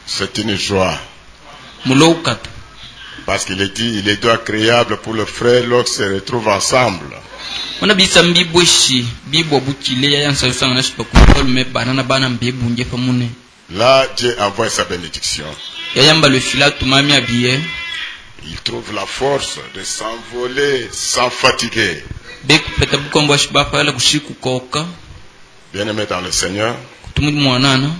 C'est une joie. Mulaukat. Parce qu'il est dit, il est agréable pour le frère lorsqu'ils se retrouvent ensemble. On a bisa mbibweshi bibo bukile ya yansa yosanga nashipa kumtol me banana bana mbebu nje famune. Là, Dieu envoie sa bénédiction. Ya yamba le fila tumami abiye. Il trouve la force de s'envoler sans fatiguer. Beku peta bukombo shiba pala kushiku koka. Bien-aimés dans le Seigneur, Kutumudi mwanana.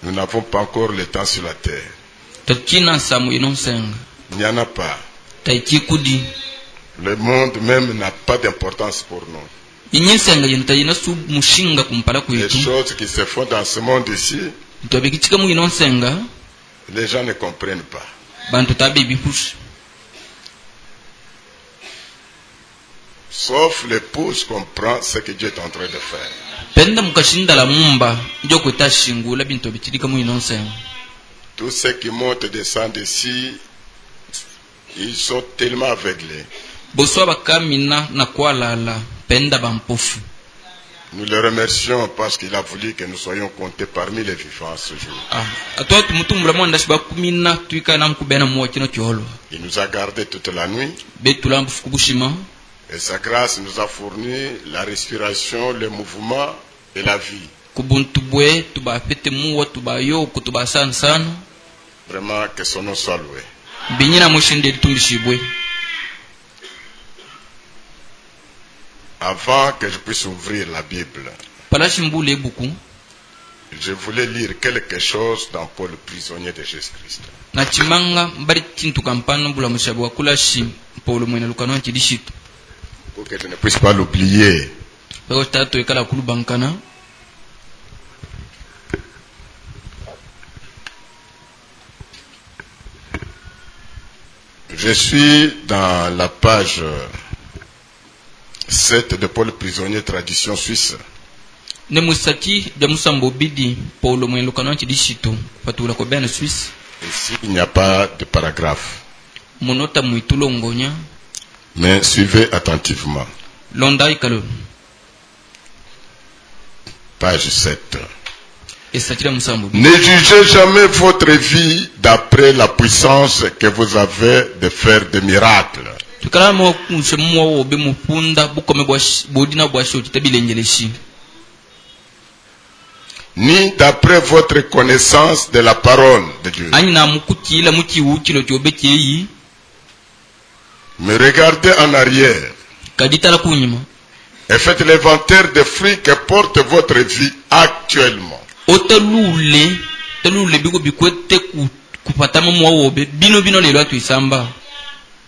nous n'avons pas encore le temps sur la terre. Takina samu inonsenga. Il n'y en a pas. Taiki kudi. Le monde même n'a pas d'importance pour nous. Inyensenga yentayina su mushinga kumpala Les kwetu. choses qui se font dans ce monde ici, Ntobekichika mu inonsenga. les gens ne comprennent pas. Bantu tabe bipush. Sauf l'épouse comprend ce que Dieu est en train de faire. Penda mukashinda la mumba. Njoko tashingula bintu bichilika mu inonsenga. Tous ceux qui montent et descendent ici, ils sont tellement aveuglés. Boswa bakamina na kwalala. Penda bampofu. Nous le remercions parce qu'il a voulu que nous soyons comptés parmi les vivants ce jour. Atoa tumutumula mwanda shiba kumina tuika na mkubena mwa kino kyolo. Il nous a gardés toute la nuit. Betula mfuku bushima. Et sa grâce nous a fourni la respiration, le mouvement et la vie. Kubuntu bwe tuba pete muwa tuba yoko tuba sana. Vraiment que son nom soit loué. Binyina mushinde litumbishibwe. Avant que je puisse ouvrir la Bible, Palashimbule buku. je voulais lire quelque chose dans Paul, prisonnier de Jésus-Christ. Na chimanga mbari tintu kampano bula mushabu wakula shi Paulo mwena lukano nchidishitu. Pour que je ne puisse pas l'oublier. Bego tato ikala kulubankana. Je suis dans la page 7 de Paul prisonnier, tradition suisse. Ne musaki de musambo bidi Paulo mwena lukano nchidishitu. Fatula ko bena Suisse. Ici, il n'y a pas de paragraphe. Monota muitulo ngonya. Mais suivez attentivement. Londa ikalo. Page 7. Ne jugez jamais votre vie d'après la puissance que vous avez de faire des miracles. Ni d'après votre connaissance de la parole de Dieu. Mais regardez en arrière. Et faites l'inventaire des fruits que porte votre vie actuellement.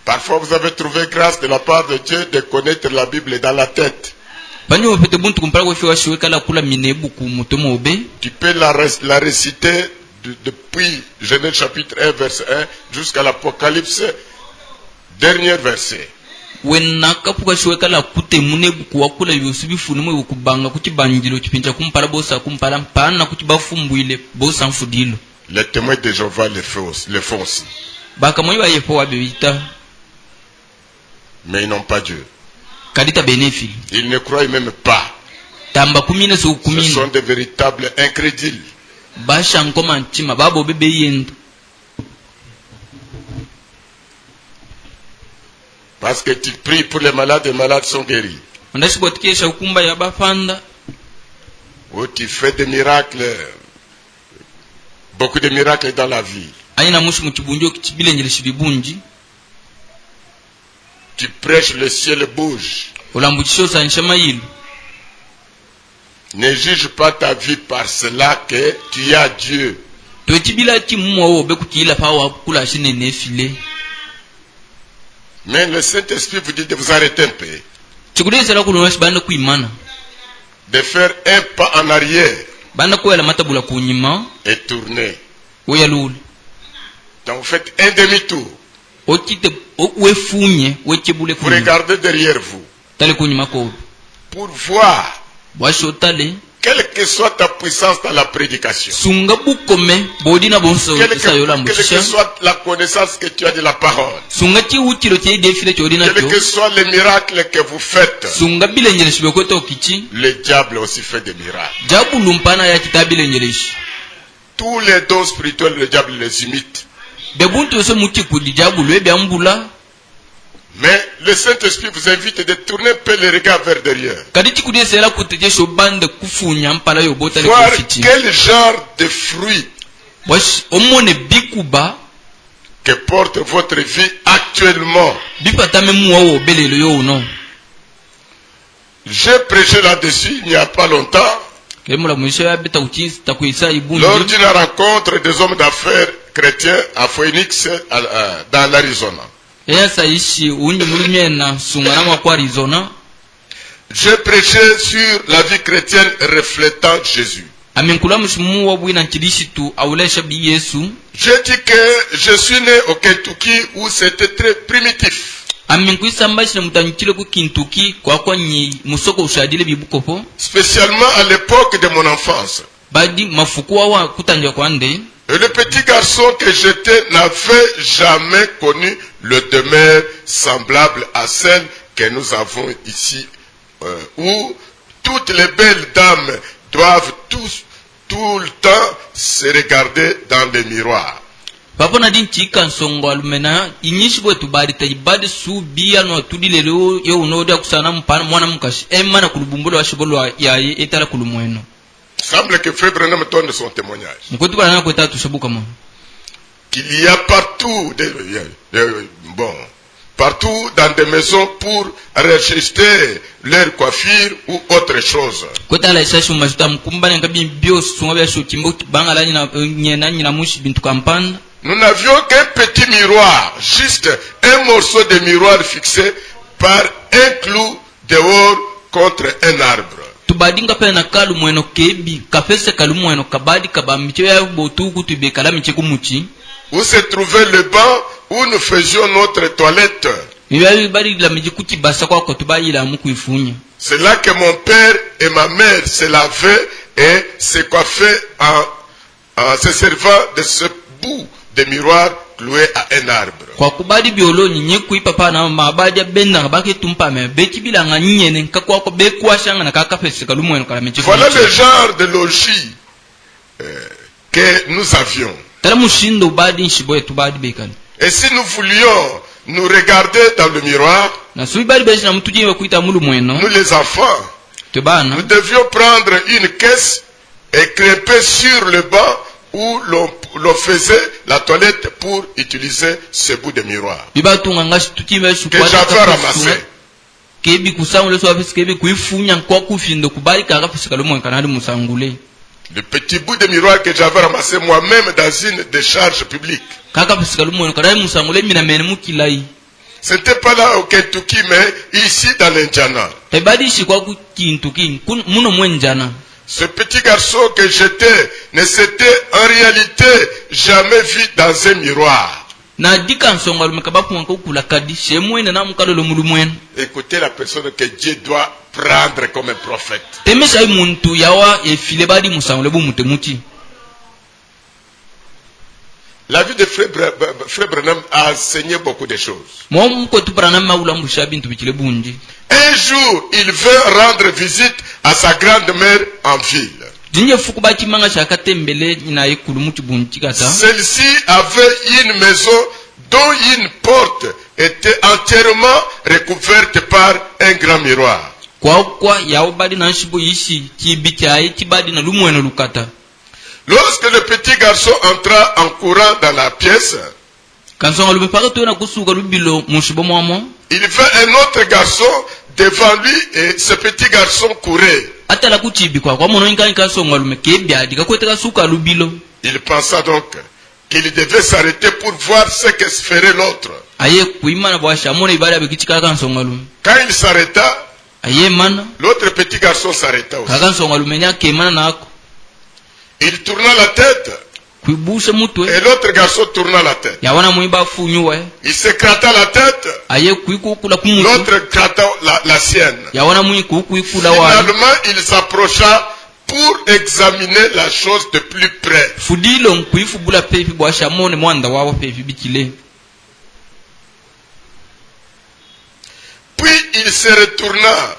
Parfois vous avez trouvé grâce de la part de Dieu de connaître la Bible dans la tête. Tu peux la réciter depuis Genèse chapitre 1 verset 1 jusqu'à l'Apocalypse dernier verset. Les témoins de Jéhovah le font aussi. Mais ils n'ont pas Dieu. Ils ne croient même pas. Ce sont des véritables incrédules. Parce que tu pries pour les malades sont guéris. Ou tu fais des miracles, beaucoup de miracles dans la vie. Tu prêches, le ciel bouge. Ne juge pas ta vie par cela que tu as Dieu. Mais le Saint-Esprit vous dit de vous arrêter un peu. De faire un pas en arrière. Et tourner. Donc vous faites un demi-tour. Vous regardez derrière vous. Pour voir. Quelle que soit ta puissance dans la prédication. Quelle que soit la connaissance que tu as de la parole. Quel que soit les miracles que vous faites. Le diable aussi fait des miracles. tous les dons spirituels, le diable les imite. Mais le Saint-Esprit vous invite de tourner un peu les regards vers derrière. Voir quel genre de fruits que porte votre vie actuellement. J'ai prêché là-dessus il n'y a pas longtemps. Lors d'une rencontre des hommes d'affaires chrétiens à Phoenix, dans l'Arizona. J'ai prêché sur la vie chrétienne reflétant Jésus. J'ai dit que je suis né au Kentucky où c'était très primitif. Spécialement à l'époque de mon enfance. Et le petit garçon que j'étais n'avait jamais connu le demeure semblable à celle que nous avons ici, où toutes les belles dames doivent tout le temps se regarder dans les miroirs. Il semble que Frère Branham me donne son témoignage. Qu'il y a partout, partout dans des maisons pour enregistrer leur coiffure ou autre chose. Nous n'avions qu'un petit miroir, juste un morceau de miroir fixé par un clou dehors contre un arbre. Où se trouvait le banc où nous faisions notre toilette. C'est là que mon père et ma mère se lavaient et se coiffaient en se servant de ce bout de miroir cloué à un arbre. Voilà le genre de logis que nous avions. Et si nous voulions nous regarder dans le miroir, nous les enfants, nous devions prendre une caisse et grimper sur le banc où l'on faisait la toilette pour utiliser ce bout de miroir que j'avais ramassé. Le petit bout de miroir que j'avais ramassé moi-même dans une décharge publique. Ce n'était pas là au Kentucky, mais ici dans l'Indiana. Ce petit garçon que j'étais ne s'était en réalité jamais vu dans un miroir. Écoutez la personne que Dieu doit prendre comme un prophète. La vie de Frère Branham a enseigné beaucoup de choses. Un jour, il veut rendre visite à sa grand-mère en ville. Celle-ci avait une maison dont une porte était entièrement recouverte par un grand miroir. Lorsque le petit garçon entra en courant dans la pièce, il vit un autre garçon devant lui et ce petit garçon courait. Il pensa donc qu'il devait s'arrêter pour voir ce que ferait l'autre. Quand il s'arrêta, l'autre petit garçon s'arrêta aussi. Il tourna la tête. Et l'autre garçon tourna la tête. Il se gratta la tête. L'autre gratta la sienne. Finalement, il s'approcha pour examiner la chose de plus près. Puis il se retourna.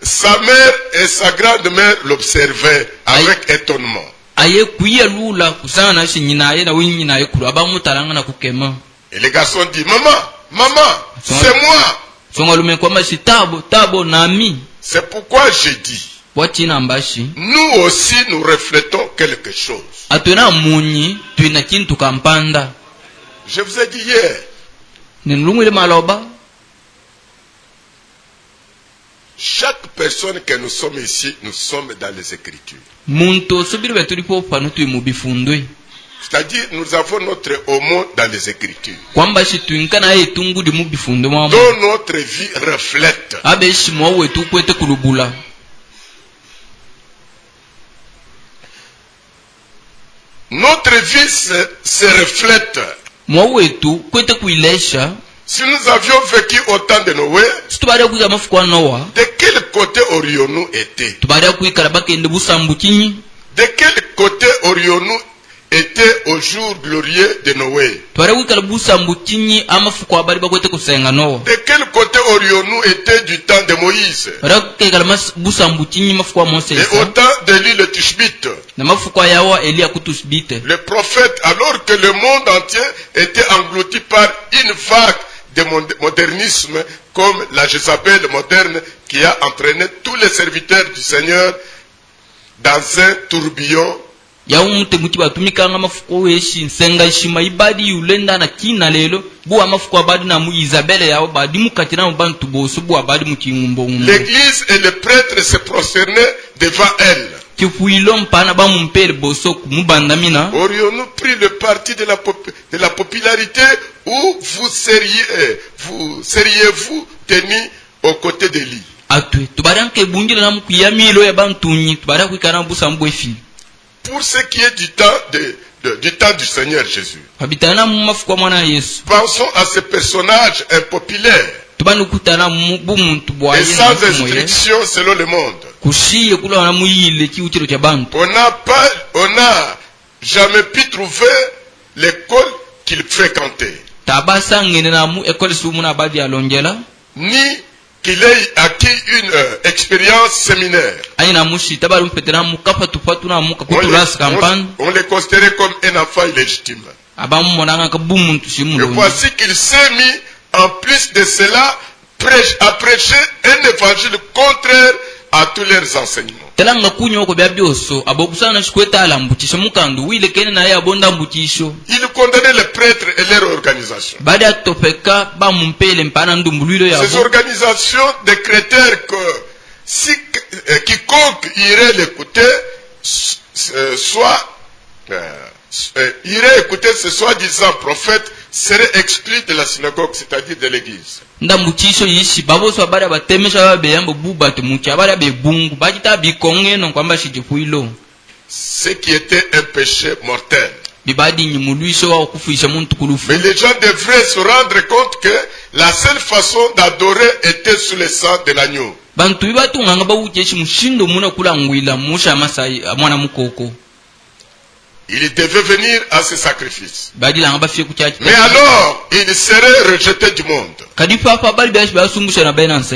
Sa mère et sa grand-mère l'observaient avec étonnement. aye kuya lula kusana na shinyina aye na winyi na aye kulu abamu talanga na kukema. Et les garçons disent maman, c'est moi. Songalume kwa mashi tabo nami. C'est pourquoi j'ai dit. Nous aussi nous reflétons quelque chose. Je vous ai dit hier. Chaque personne que nous sommes ici, nous sommes dans les Écritures. C'est-à-dire, nous avons notre homo dans les Écritures. Dont notre vie reflète. Notre vie se reflète. Si nous avions vécu au temps de Noé, de quel côté aurions-nous été? De quel côté aurions-nous été au jour glorieux de Noé? De quel côté aurions-nous été du temps de Moïse? Et au temps d'Élie le Tishbite. Le prophète, alors que le monde entier était englouti par une vague de modernisme comme la Jézabel moderne qui a entraîné tous les serviteurs du Seigneur dans un tourbillon. L'église et les prêtres se prosternaient devant elle. Aurions-nous pris le parti de la popularité ou seriez-vous tenu aux côtés d'Élie? Pour ce qui est du temps du Seigneur Jésus, pensons à ce personnage impopulaire et sans instruction selon le monde. On n'a jamais pu trouver l'école qu'il fréquentait, ni qu'il ait acquis une expérience séminaire. On le considérait comme un enfant illégitime. Et voici qu'il s'est mis, en plus de cela, à prêcher un évangile contraire à tous leurs enseignements. Il condamnait les prêtres et leur organisation. Ces organisations décrétèrent que si quiconque irait l'écouter, irait écouter ce soi-disant prophète, serait exclu de la synagogue, c'est-à-dire de l'église. Ce qui était un péché mortel. Mais les gens devraient se rendre compte que la seule façon d'adorer était sous le sang de l'agneau. Il devait venir à ce sacrifice. Mais alors, il serait rejeté du monde.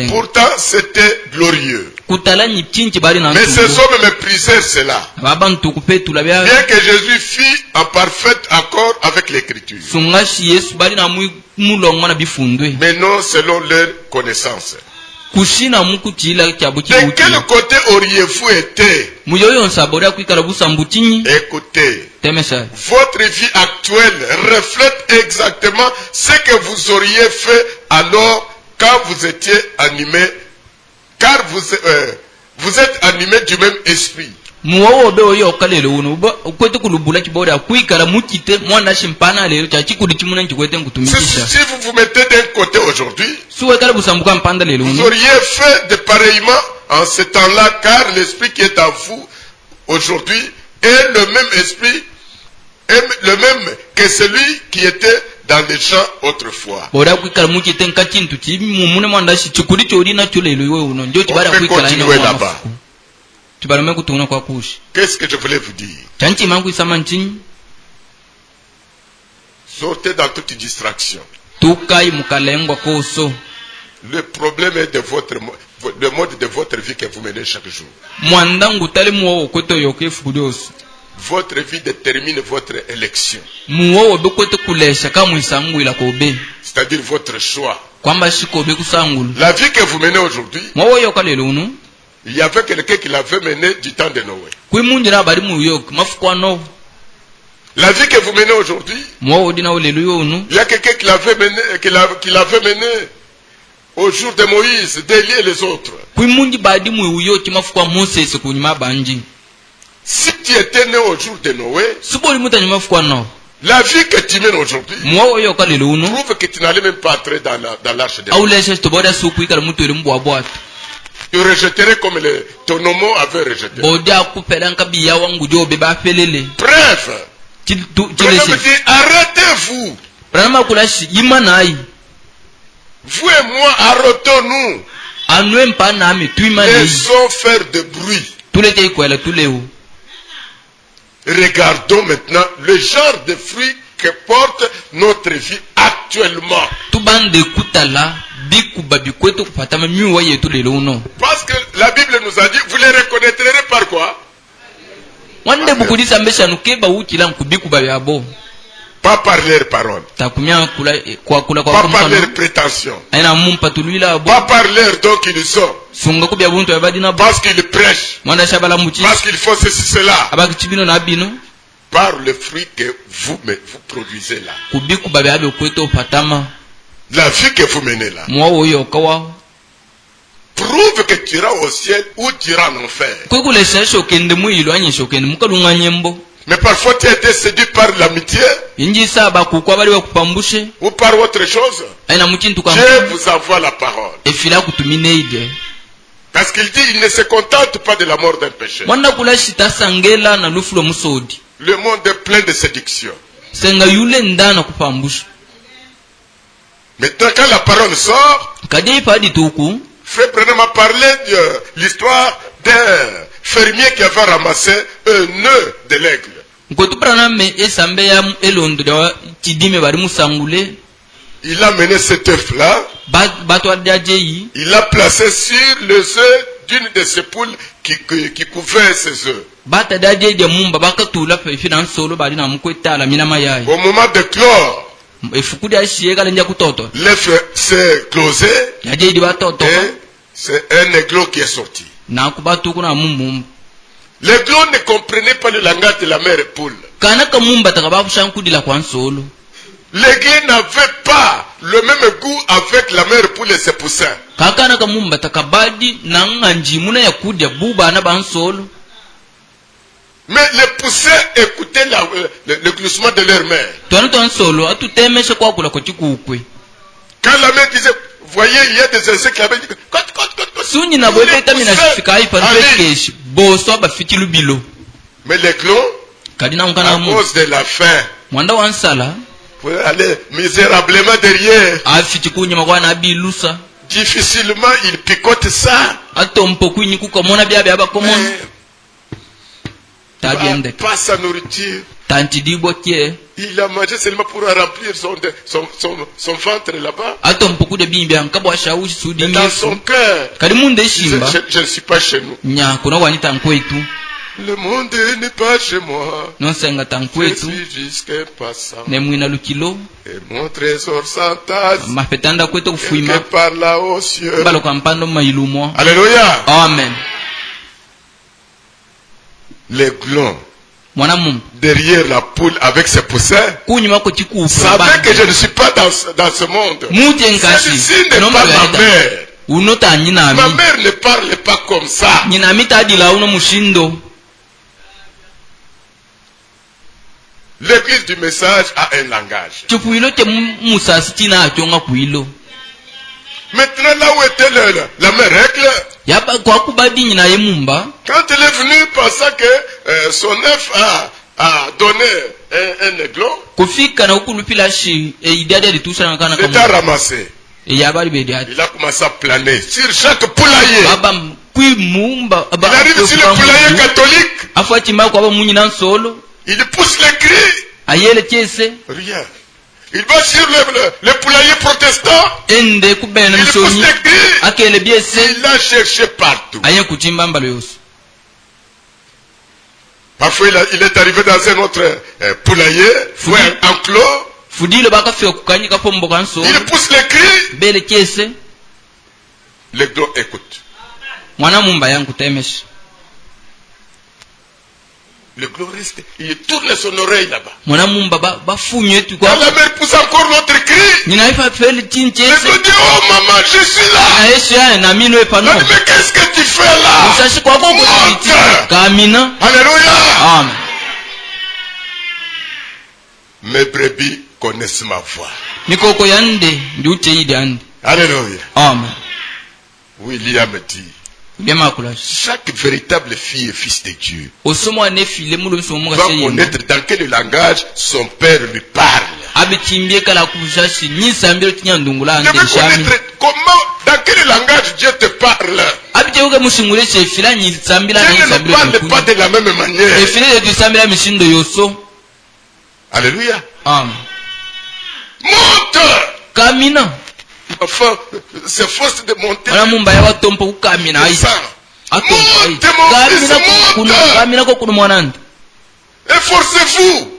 Pourtant, c'était glorieux. Mais ces hommes méprisèrent cela. Bien que Jésus fît en parfait accord avec l'Écriture. Mais non selon leur connaissance. De quel côté auriez-vous été? Écoutez, votre vie actuelle reflète exactement ce que vous auriez fait alors quand vous étiez animé, car vous êt animé du même esprit. Si vous vous mettez d'un côté aujourd'hui, vous auriez fait de pareillement en ce temps-là, car l'esprit qui est en vous aujourd'hui est le même esprit, est le même que celui qui était dans les champs autrefois. On peut continuer là-bas. Qu'est-ce que je voulais vous dire? Sortez dans toute distraction. Le problème est de le mode de votre vie que vous menez chaque jour. votre vie détermine votre élection. C'est-à-dire votre choix. La vie que vous menez aujourd'hui, il y avait quelqu'un qui l'avait menée du temps de Noé. La vie que vous menez aujourd'hui, il y a quelqu'un qui l'avait menée au jour de Moïse, d'Élie et les autres. Si tu étais né au jour de Noé, la vie que tu mènes aujourd'hui prouve que tu n'allais même pas entrer dans l'arche de Noé. Tu rejetterais comme ton homme avait rejeté. Bref, arrêtez-vous. Vous et moi, arrêtons-nous. Laissons faire de bruit. Regardons maintenant le genre de fruits que porte notre vie actuellement. Parce que la Bible nous a dit, vous les reconnaîtrez par quoi? Pas par leurs paroles. Pas par leurs prétentions. Pas par leurs dons qu'ils ont. Parce qu'ils prêchent. Parce qu'ils font ceci, cela. Par le fruit que vous produisez là. La vie que vous menez là prouve que tu iras au ciel ou tu iras en enfer. Mais parfois tu as été séduit par l'amitié ou par autre chose. Dieu vous envoie la parole. Parce qu'il dit il ne se contente pas de la mort d'un péché. Le monde est plein de séduction. Maintenant quand la parole sort, Frère Branham a parlé de l'histoire d'un fermier qui avait ramassé un nœud de l'aigle. Il a mené cet œuf-là. Il l'a placé sur les œufs d'une de ses poules qui couvait ses œufs. Au moment de clore, l'œuf s'est closé et c'est un aiglon qui est sorti. L'aiglon ne comprenait pas le langage de la mère poule. L'aiglon n'avait pas le même goût avec la mère poule et ses poussins. Mais les poussins écoutaient le gloussement de leur mère. Quand la mère disait, voyez, il y a des insectes qui avaient dit, mais l'aiglon, à cause de la faim, pour aller misérablement derrière, difficilement il picote ça. Mais pas sa nourriture. Il a mangé seulement pour remplir son ventre là-bas. Mais dans son cœur, je ne suis pas chez nous. Le monde n'est pas chez moi. Je suis juste un passant. Et mon trésor s'entasse quelque part là aux cieux. Alléluia. Amen. L'aiglon derrière la poule avec ses poussins savait que je ne suis pas dans ce monde. Celle-ci n'est pas ma mère. Ma mère ne parle pas comme ça. L'église du message a un langage. Maintenant, là où était la mère règle, quand elle est venue pensant que son œuf a donné un aiglon, il a ramassé. Il a commencé à planer sur chaque poulailler. Il arrive sur le poulailler catholique. Il pousse les cris. Rien. Il va sur le poulailler protestant. Il pousse les cris. Il l'a cherché partout. Parfois il est arrivé dans un autre poulailler, ou un enclos. Il pousse les cris. Le gros écoute. Le gros reste, il tourne son oreille là-bas. Quand la mère pousse encore l'autre cri, le gros dit, oh maman, je suis là. Mais qu'est-ce que tu fais là? Alléluia. Amen. Mes brebis connaissent ma voix. Alléluia. Amen. William dit, chaque véritable fille et fils de Dieu va connaître dans quel langage son père lui parle. Il veut connaître comment, dans quel langage Dieu te parle. Dieu ne parle pas de la même manière. Alléluia. Amen. Monte. Camina. Enfin, c'est force de monter. Efforcez-vous.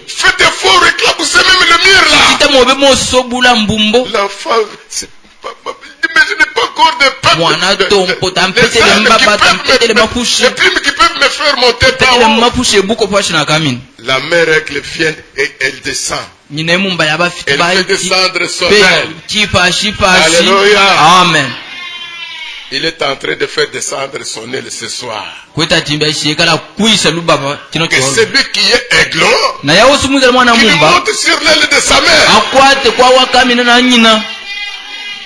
Faites effort, éclaboussez même le mur là. L'enfant, c'est pas, n'imaginez pas encore de peuples. Les primes qui peuvent me faire monter par haut. La mère avec les vienne et elle descend. Elle fait descendre son aile. Alléluia. Amen. Il est en train de faire descendre son aile ce soir. Que celui qui est aiglon, qui monte sur l'aile de sa mère.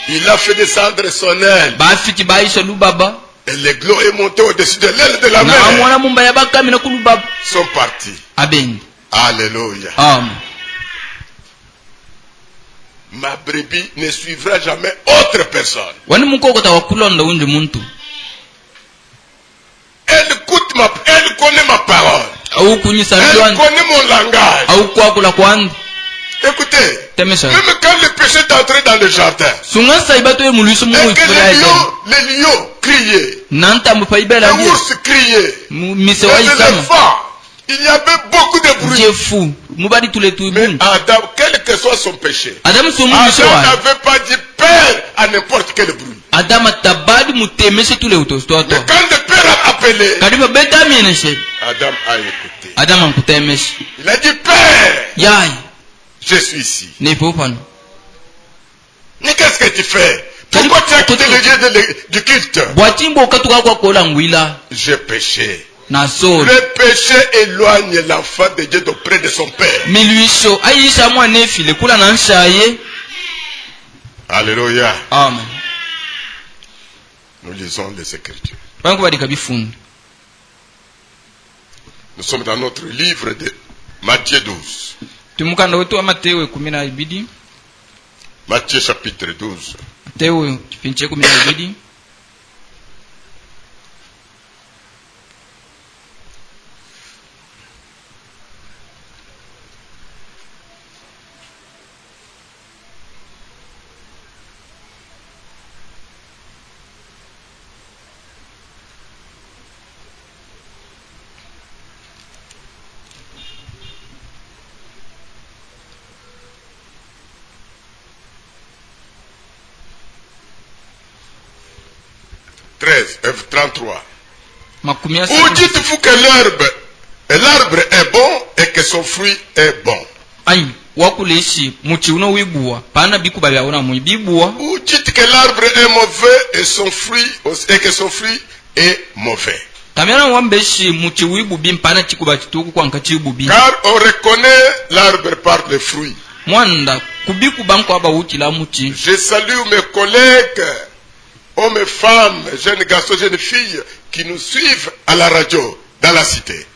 Il a fait descendre son aile. Et l'aiglon est monté au-dessus de l'aile de la mère. Ils sont partis. Alléluia. Amen. Ma brebis ne suivra jamais autre personne. Elle connaît ma parole. Elle connaît mon langage. Écoutez, même quand le péché est entré dans le jardin, et que les lions criaient, les ours criaient, les éléphants, il y avait beaucoup de bruit. Mais Adam, quel que soit son péché, Adam n'avait pas dit Père à n'importe quel bruit. Mais quand le Père a appelé, Adam a écouté. Il a dit Père, je suis ici. Mais qu'est-ce que tu fais? Pourquoi tu as quitté le lieu du culte? J'ai péché. Le péché éloigne l'enfant de Dieu d'auprès de son père. Alléluia. Amen. Nous lisons les Écritures. Nous sommes dans notre livre de Matthieu 12. Matthieu chapitre 12. 33. Ou dites-vous que l'arbre est bon et que son fruit est bon? Ou dites que l'arbre est mauvais et que son fruit est mauvais? Car on reconnaît l'arbre par le fruit. Je salue mes collègues, hommes et femmes, jeunes garçons, jeunes filles, qui nous suivent à la radio, dans la cité.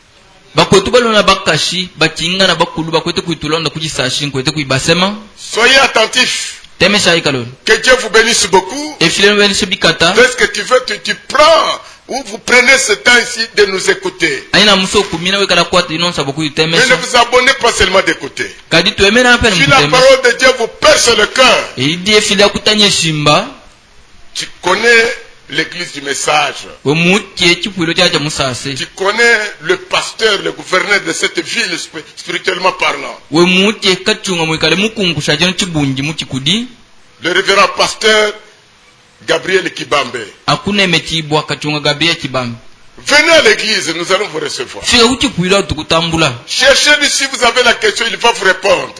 Soyez attentifs. Que Dieu vous bénisse beaucoup. Qu'est-ce que tu veux, tu prends, ou vous prenez ce temps ici de nous écouter. Mais ne vous abonnez pas seulement d'écouter. Si la parole de Dieu vous perce le cœur, tu connais l'église du message. Tu connais le pasteur, le gouverneur de cette ville, spirituellement parlant. Le révérend pasteur Gabriel Kibambe. Venez à l'église, nous allons vous recevoir. Cherchez-le si vous avez la question, il va vous répondre.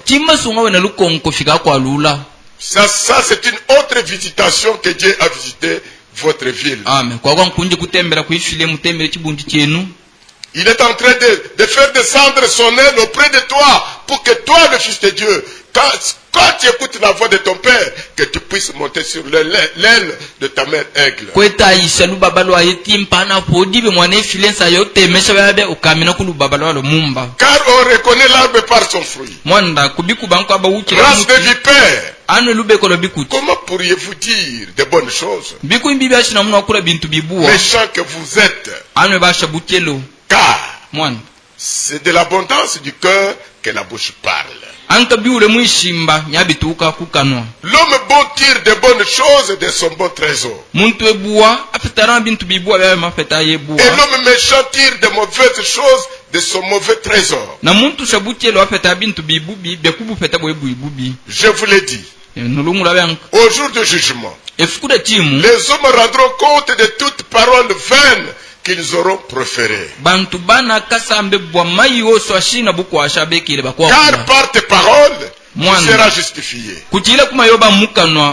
Ça c'est une autre visitation que Dieu a visité votre ville. Amen. Il est en train de faire descendre son aile auprès de toi pour que toi, le Fils de Dieu, quand tu écoutes la voix de ton Père, que tu puisses monter sur l'aile de ta mère aigle. Car on reconnaît l'arbre par son fruit. Race de vipères. Comment pourriez-vous dire de bonnes choses? Méchant que vous êtes. Car c'est de l'abondance du cœur que la bouche parle. L'homme bon tire de bonnes choses de son bon trésor. Et l'homme méchant tire de mauvaises choses de son mauvais trésor. Je vous l'ai dit. Au jour du jugement, les hommes rendront compte de toute parole vaine qu'ils auront proféré. Car par tes paroles, tu seras justifié.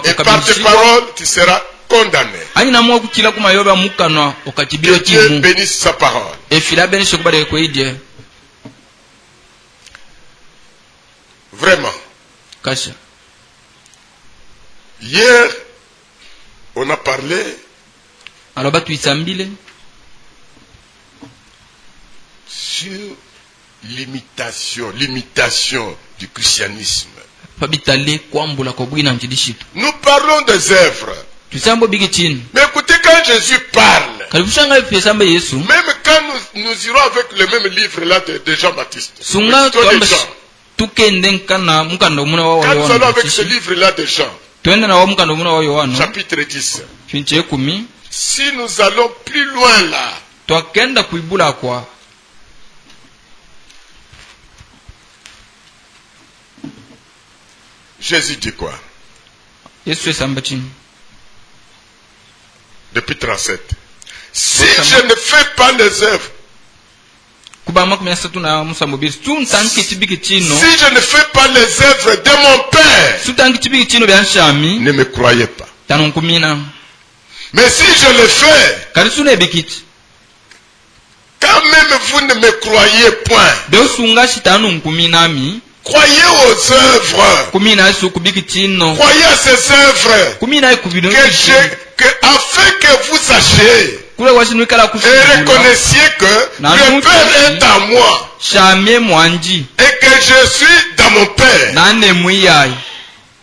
Et par tes paroles, tu seras condamné. Que Dieu bénisse sa parole. Vraiment. Hier, on a parlé sur l'imitation du christianisme. Nous parlons des œuvres. Mais écoutez, quand Jésus parle, même quand nous irons avec le même livre là de Jean-Baptiste, quand nous allons avec ce livre là de Jean, chapitre 10, si nous allons plus loin là, Jésus dit quoi? Depuis 37. Si je ne fais pas les œuvres, si je ne fais pas les œuvres de mon Père, ne me croyez pas. Mais si je le fais, quand même vous ne me croyez point, croyez aux œuvres. Croyez à ces œuvres. Afin que vous sachiez et reconnaissiez que le Père est en moi. Et que je suis dans mon Père.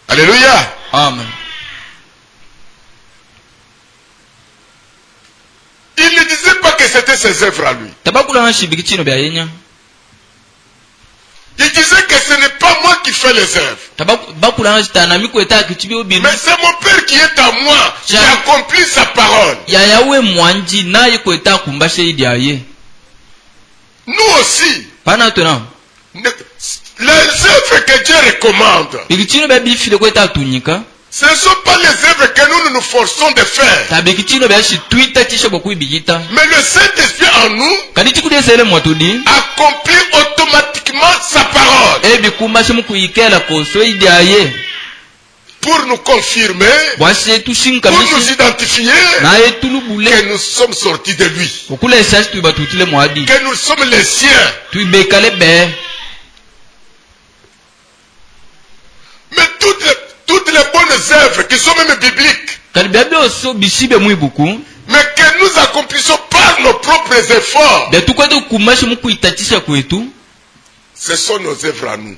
Alléluia. Amen. Il ne disait pas que c'était ses œuvres à lui. Il disait que ce n'est pas moi qui fais les œuvres. Mais c'est mon Père qui est en moi, qui accomplit sa parole. Nous aussi, les œuvres que Dieu recommande, ce ne sont pas les œuvres que nous nous forçons de faire. Mais le Saint-Esprit en nous accomplit automatiquement sa parole. Pour nous confirmer, pour nous identifier que nous sommes sortis de lui. Que nous sommes les siens. Mais toutes les bonnes œuvres qui sont même bibliques, mais que nous accomplissons par nos propres efforts, ce sont nos œuvres à nous.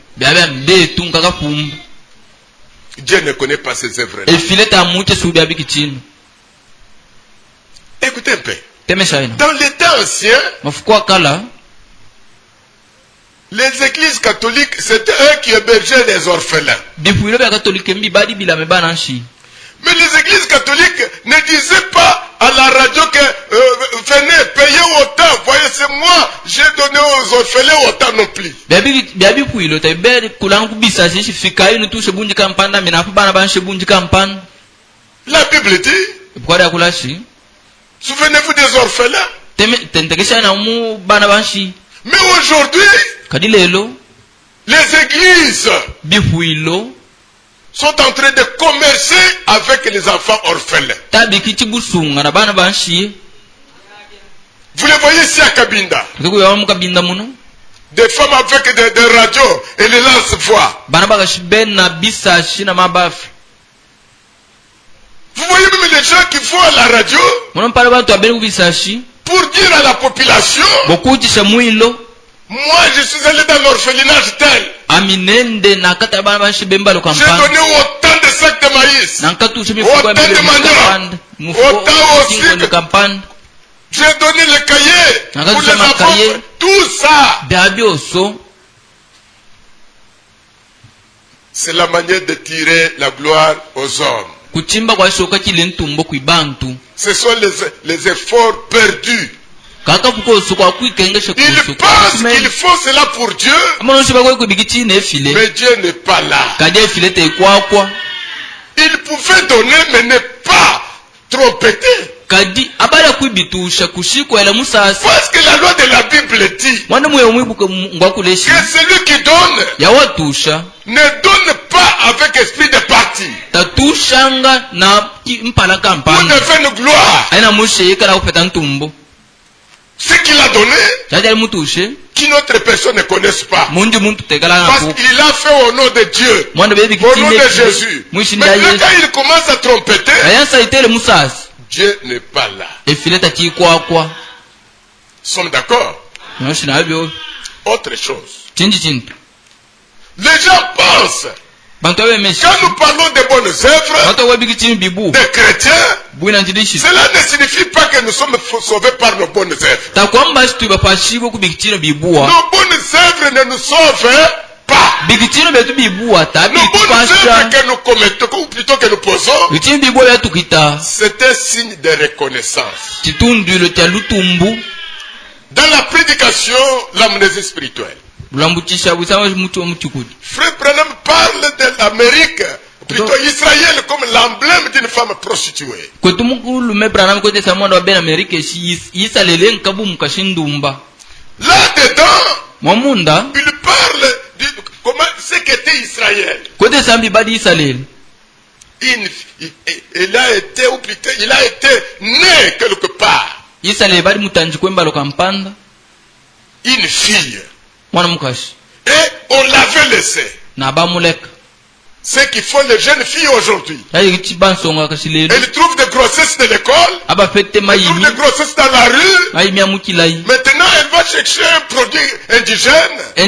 Dieu ne connaît pas ces œuvres-là. Écoutez un peu. Dans les temps anciens, les églises catholiques, c'était eux qui hébergeaient les orphelins. Mais les églises catholiques ne disaient pas à la radio que venez, payez autant. Voyez, c'est moi, j'ai donné aux orphelins autant non plus. La Bible dit, souvenez-vous des orphelins. Mais aujourd'hui, les églises sont en train de commercer avec les enfants orphelins. Vous les voyez ici à Kabinda. Des femmes avec des radios et les lance-voix. Vous voyez même les gens qui vont à la radio pour dire à la population, moi je suis allé dans l'orphelinage tel. J'ai donné autant de sacs de maïs, autant de manioc, autant aussi. J'ai donné le cahier pour les enfants, tout ça. C'est la manière de tirer la gloire aux hommes. Ce sont les efforts perdus. Ils pensent qu'ils font cela pour Dieu, mais Dieu n'est pas là. Ils pouvaient donner, mais ne pas trompeter. Parce que la loi de la Bible dit que celui qui donne ne donne pas avec esprit de parti. Pour ne faire une gloire. Ce qu'il a donné, qu'une autre personne ne connaisse pas. Parce qu'il a fait au nom de Dieu, au nom de Jésus. Maintenant, quand il commence à trompeter, Dieu n'est pas là. Nous sommes d'accord? Autre chose. Les gens pensent, quand nous parlons de bonnes œuvres, des chrétiens, cela ne signifie pas que nous sommes sauvés par nos bonnes œuvres. Nos bonnes œuvres ne nous sauvent pas. Nos bonnes œuvres que nous commettons, ou plutôt que nous posons, c'est un signe de reconnaissance. Dans la prédication, l'amnésie spirituelle, Frère Branham parle de l'Amérique, plutôt Israël, comme l'emblème d'une femme prostituée. Là-dedans, il parle de comment ce qu'était Israël. Il a été, ou plutôt, il a été né quelque part. Une fille. Et on l'avait laissé. Ce qu'ils font les jeunes filles aujourd'hui. Elles trouvent des grossesses de l'école. Elles trouvent des grossesses dans la rue. Maintenant, elles vont chercher un produit indigène. Ou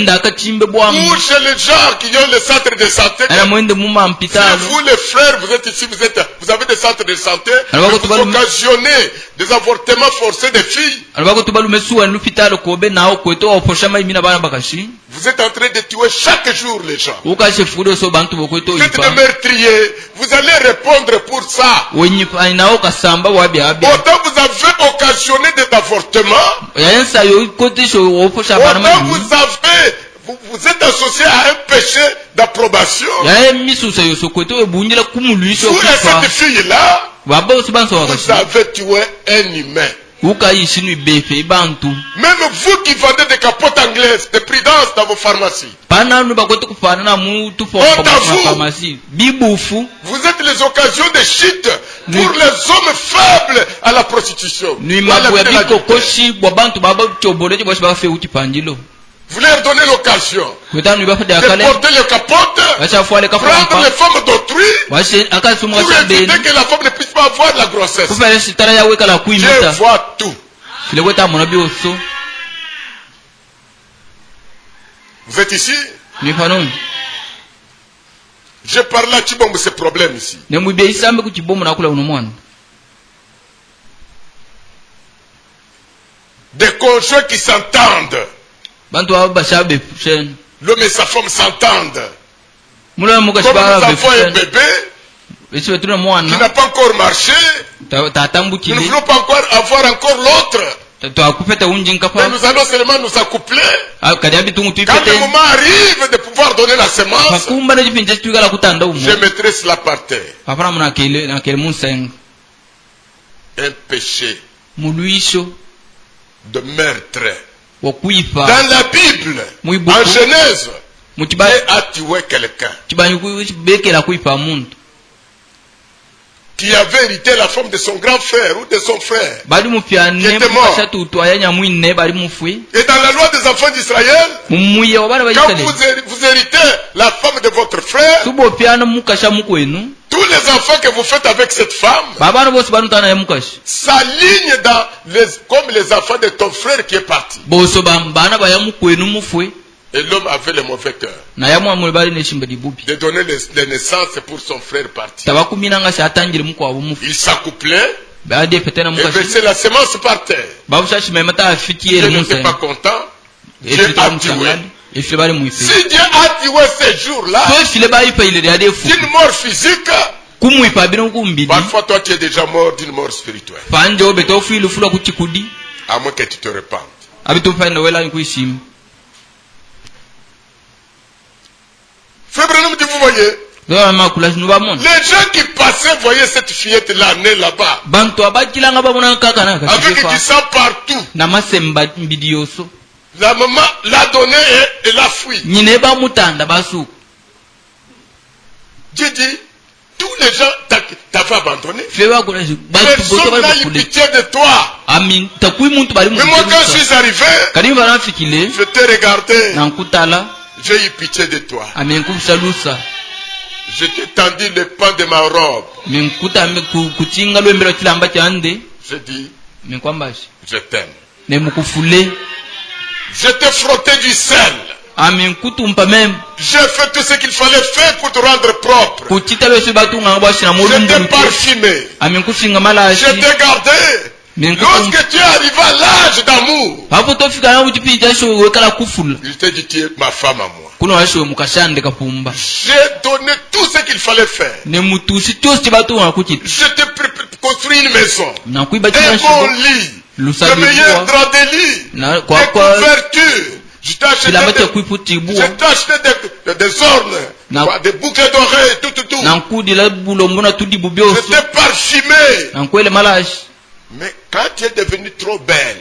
chez les gens qui ont le centre de santé. Si vous les frères, vous êtes ici, vous avez des centres de santé. Vous occasionnez des avortements forcés des filles. Vous êtes en train de tuer chaque jour les gens. Vous êtes des meurtriers. Vous allez répondre pour ça. Autant vous avez occasionné des avortements. Autant vous êtes associé à un péché d'approbation. Vous et cette fille-là, vous avez tué un humain. Même vous qui vendez des capotes anglaises, des prudence dans vos pharmacies. Vous êtes les occasions de chute pour les hommes faibles à la prostitution. Vous leur donnez l'occasion de porter les capotes, prendre les femmes d'autrui pour éviter que la femme ne puisse pas avoir la grossesse. Je vois tout. Vous êtes ici? Je parle à Chibombo ce problème ici. Des conjoints qui s'entendent. L'homme et sa femme s'entendent. Comme nous avons un bébé, qui n'a pas encore marché, nous ne voulons pas encore avoir encore l'autre. Mais nous allons seulement nous accoupler. Quand le moment arrive de pouvoir donner la semence, je mettrai cela par terre. Un péché de meurtre. Dans la Bible, en Genèse, Dieu a tué quelqu'un qui avait hérité la femme de son grand frère ou de son frère qui était mort. Et dans la loi des enfants d'Israël, quand vous héritez la femme de votre frère, tous les enfants que vous faites avec cette femme s'alignent comme les enfants de ton frère qui est parti. Et l'homme avait le mauvais cœur de donner les naissances pour son frère parti. Il s'accouplait et versait la semence par terre. Dieu n'était pas content. Dieu a tué. Si Dieu a tué ces jours-là d'une mort physique, parfois toi tu es déjà mort d'une mort spirituelle. À moins que tu te repentes. Frère Branham dit, vous voyez, les gens qui passaient voyaient cette fillette-là née là-bas, avec du sang partout. La maman l'a donné et elle a fui. Dieu dit, tous les gens t'avaient abandonné. Personne n'a eu pitié de toi. Mais moi quand je suis arrivé, je t'ai regardé. J'ai eu pitié de toi. Je t'ai tendu le pan de ma robe. Je dis, je t'aime. Je t'ai frotté du sel. J'ai fait tout ce qu'il fallait faire pour te rendre propre. Je t'ai parfumé. Je t'ai gardé. Lorsque tu es arrivé à l'âge d'amour, il t'a dit, tu es ma femme à moi. J'ai donné tout ce qu'il fallait faire. Je t'ai construit une maison, un bon lit, le meilleur drap de lit, des couvertures. Je t'ai acheté des ornes, des boucles d'oreilles, tout. Je t'ai parfumé. Mais quand tu es devenue trop belle,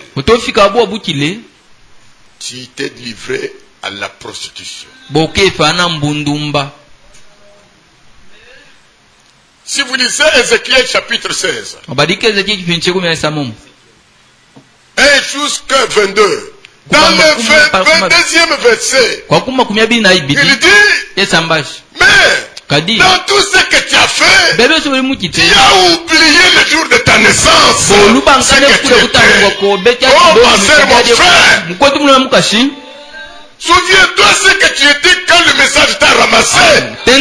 tu t'es livré à la prostitution. Si vous lisez Ézéchiel chapitre 16, 1 jusqu'à 22, dans le 22e verset, il dit, mais dans tout ce que tu as fait, tu as oublié le jour de ta naissance. Ce que tu étais. Oh ma soeur, mon frère, souviens-toi ce que tu étais quand le message t'a ramassé. Tu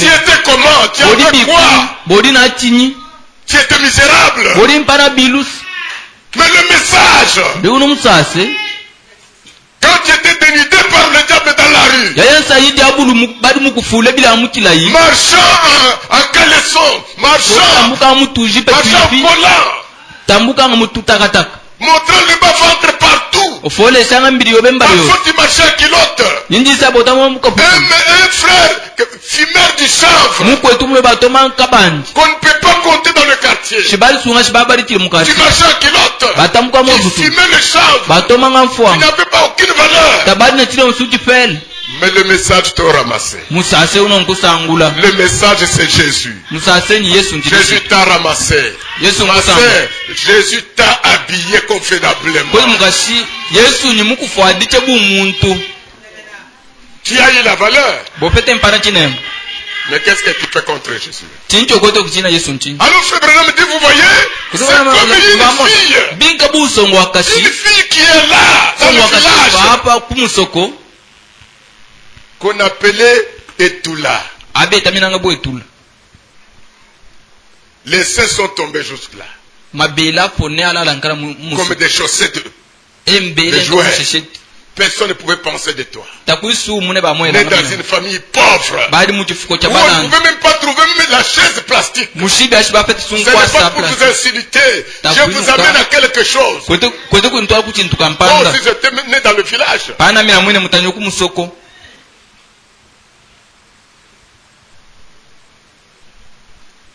étais comment? Tu avais quoi? Tu étais misérable. Mais le message, quand tu étais dénudé par le diable dans la rue, marchant en caleçon, marchant volant, montrant le bas-ventre partout. Parfois tu marchais en culotte. Un frère fumeur du chanvre qu'on ne peut pas compter dans le quartier. Tu marchais en culotte. Tu fumais le chanvre. Tu n'avais pas aucune valeur. Mais le message t'a ramassé. Le message c'est Jésus. Jésus t'a ramassé. Jésus t'a habillé convenablement. Tu as eu la valeur. Mais qu'est-ce que tu fais contre Jésus? Alors Frère Branham dit, vous voyez, c'est comme une fille qui est là dans le village, qu'on appelait Etoula. Les seins sont tombés jusque-là. Comme des chaussettes de jouets. Personne ne pouvait penser de toi. Né dans une famille pauvre. Où on ne pouvait même pas trouver même la chaise plastique. Ce n'est pas pour vous insulter. Je vous amène à quelque chose. Moi aussi j'étais né dans le village.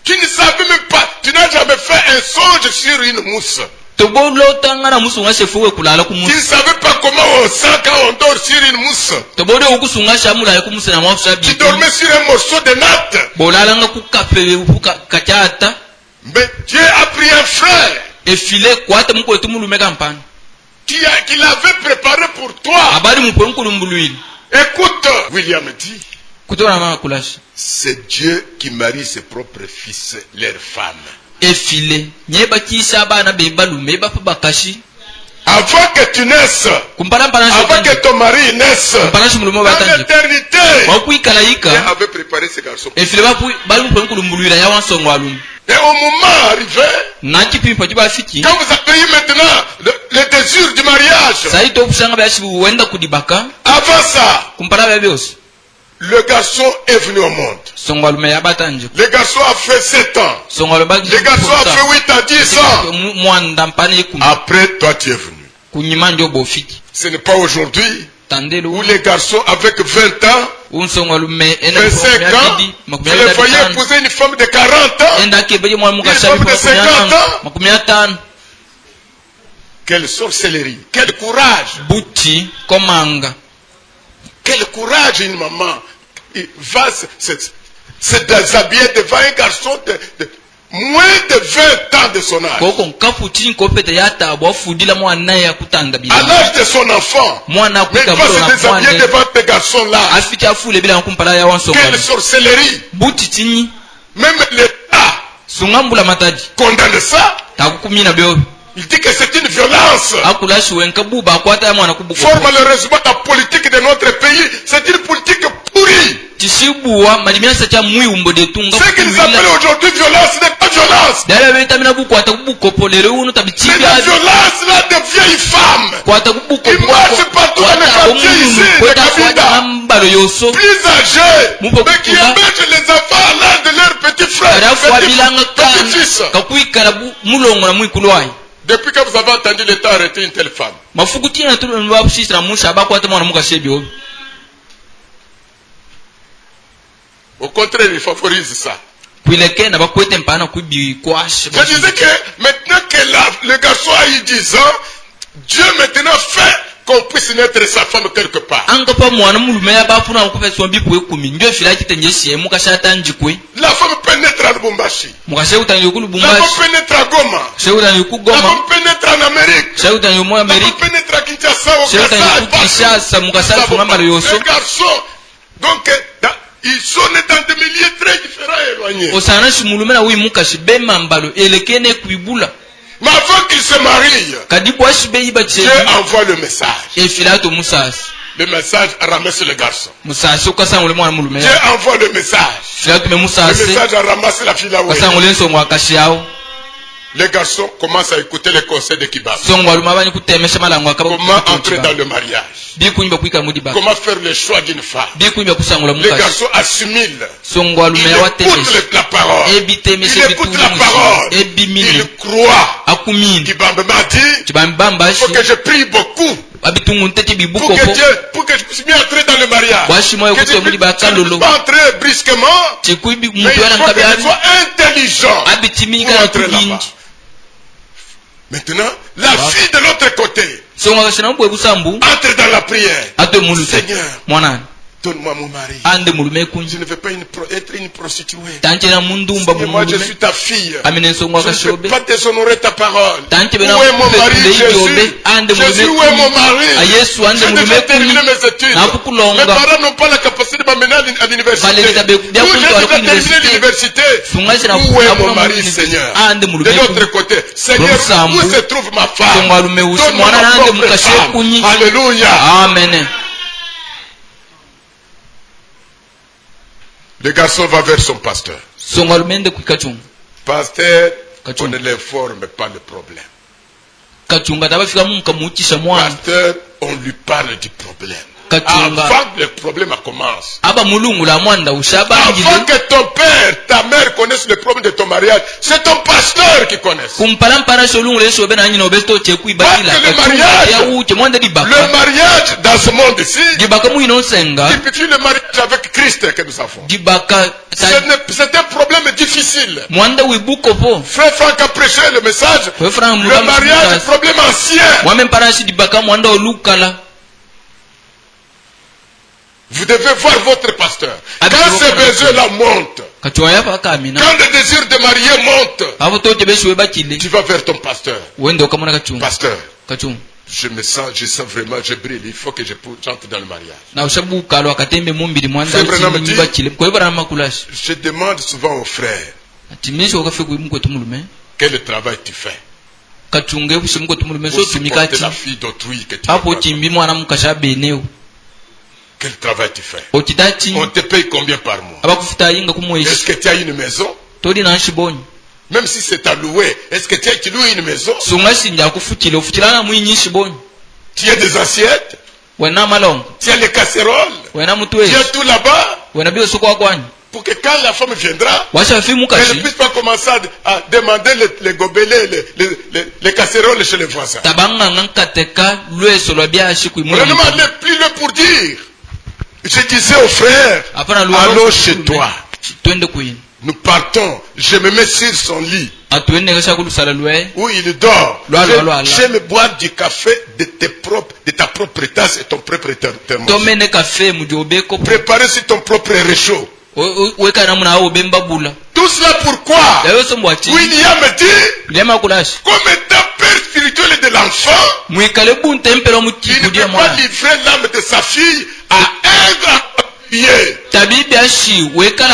Tu ne savais même pas. Tu n'as jamais fait un songe sur une mousse. Tu ne savais pas comment on sent quand on dort sur une mousse. Tu dormais sur un morceau de natte. Mais Dieu a pris un frère qui l'avait préparé pour toi. Écoute, William dit, c'est Dieu qui marie ses propres fils, leurs femmes. Avant que tu naisses, avant que ton mari naisse, dans l'éternité, Dieu avait préparé ce garçon. Et au moment arrivé, quand vous avez eu maintenant le désir du mariage, avant ça, le garçon est venu au monde. Le garçon a fait 7 ans. Le garçon a fait 8 ans, 10 ans. Après, toi tu es venu. Ce n'est pas aujourd'hui où les garçons avec 20 ans, 25 ans, vous les voyez épouser une femme de 40 ans, une femme de 50 ans. Quelle sorcellerie, quel courage. Quel courage une maman va se déshabiller devant un garçon de moins de 20 ans de son âge. À l'âge de son enfant, mais il va se déshabiller devant ces garçons-là. Quelle sorcellerie. Même l'État condamne ça. Il dit que c'est une violence. Fort malheureusement, la politique de notre pays, c'est une politique pourrie. Ce qu'ils appellent aujourd'hui violence n'est pas violence. C'est la violence là de vieilles femmes. Qui marchent partout dans les quartiers ici, de Kabinda. Plus âgés, mais qui hébergent les enfants à l'âge de leurs petits frères, petits-fils. Depuis que vous avez entendu l'État arrêter une telle femme. Au contraire, il favorise ça. Je disais que maintenant que le garçon a eu 10 ans, Dieu maintenant fait qu'on puisse naître sa femme quelque part. La femme peut naître à Lubumbashi. La femme peut naître à Goma. La femme peut naître en Amérique. La femme peut naître à Kinshasa, au Kassai. Un garçon. Donc, ils sont nés dans des milieux très différents et éloignés. Mais avant qu'ils se marient, Dieu envoie le message. Le message ramasse le garçon. Dieu envoie le message. Le message ramasse la fille là où elle est. Les garçons commencent à écouter les conseils de Kibaba. Comment entrer dans le mariage? Comment faire le choix d'une femme? Les garçons assimilent. Ils écoutent la parole. Ils écoutent la parole. Ils croient. Kibaba m'a dit, il faut que je prie beaucoup. Pour que je puisse bien entrer dans le mariage. Que je ne puisse pas entrer brusquement. Mais il faut que je sois intelligent pour entrer là-bas. Maintenant, la fille de l'autre côté entre dans la prière. Seigneur, donne-moi mon mari. Je ne veux pas être une prostituée. Seigneur, moi je suis ta fille. Je ne veux pas déshonorer ta parole. Où est mon mari, Jésus? Jésus, où est mon mari? J'ai déjà terminé mes études. Mes parents n'ont pas la capacité de m'amener à l'université. Où j'ai déjà terminé l'université. Où est mon mari, Seigneur? De l'autre côté, Seigneur, où se trouve ma femme? Donne-moi ma propre femme. Alléluia. Amen. Le garçon va vers son pasteur. Pasteur, on ne l'informe pas le problème. Pasteur, on lui parle du problème. Avant que le problème commence. Avant que ton père, ta mère connaissent le problème de ton mariage, c'est ton pasteur qui connaît. Le mariage dans ce monde ici, depuis le mariage avec Christ que nous avons, c'est un problème difficile. Frère Franck a prêché le message. Le mariage est un problème ancien. Vous devez voir votre pasteur. Quand ces besoins-là montent, quand le désir de marier monte, tu vas vers ton pasteur. Pasteur, je sens vraiment, je brille. Il faut que j'entre dans le mariage. Je demande souvent aux frères, quel travail tu fais pour supporter la fille d'autrui que tu as. Quel travail tu fais? On te paye combien par mois? Est-ce que tu as une maison? Même si c'est à louer, est-ce que tu loues une maison? Tu as des assiettes? Tu as les casseroles? Tu as tout là-bas? Pour que quand la femme viendra, elle ne puisse pas commencer à demander les gobelets, les casseroles chez les voisins. On ne demande plus le pour dire. Je disais aux frères, allons chez toi. Nous partons. Je me mets sur son lit où il dort. J'aime boire du café de ta propre tasse et ton propre thermos. Préparer sur ton propre réchaud. Tout cela pourquoi William dit, comme étant père spirituel de l'enfant, il ne peut pas livrer l'âme de sa fille à un appuyé. Parce que quand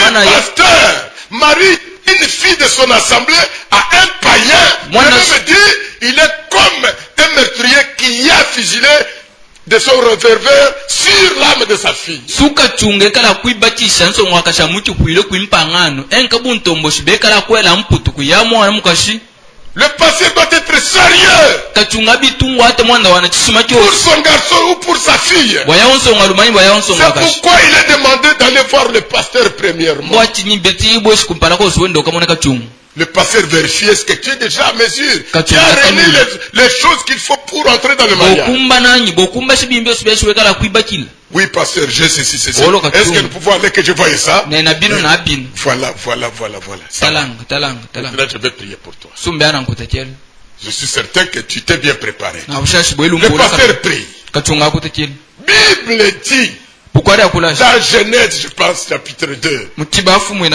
un pasteur marie une fille de son assemblée à un païen, je me dis, il est comme un meurtrier qui a fusillé de son revolver sur l'âme de sa fille. Le pasteur doit être sérieux pour son garçon ou pour sa fille. C'est pourquoi il est demandé d'aller voir le pasteur premièrement. Le pasteur vérifie, est-ce que tu es déjà à mesure? Tu as réuni les choses qu'il faut pour entrer dans le mariage. Oui, pasteur, j'ai ceci. Est-ce que nous pouvons aller que je voie ça? Voilà. Là, je vais prier pour toi. Je suis certain que tu t'es bien préparé. Le pasteur prie. Bible dit, dans Genèse, je pense, chapitre 2. Il dit, l'homme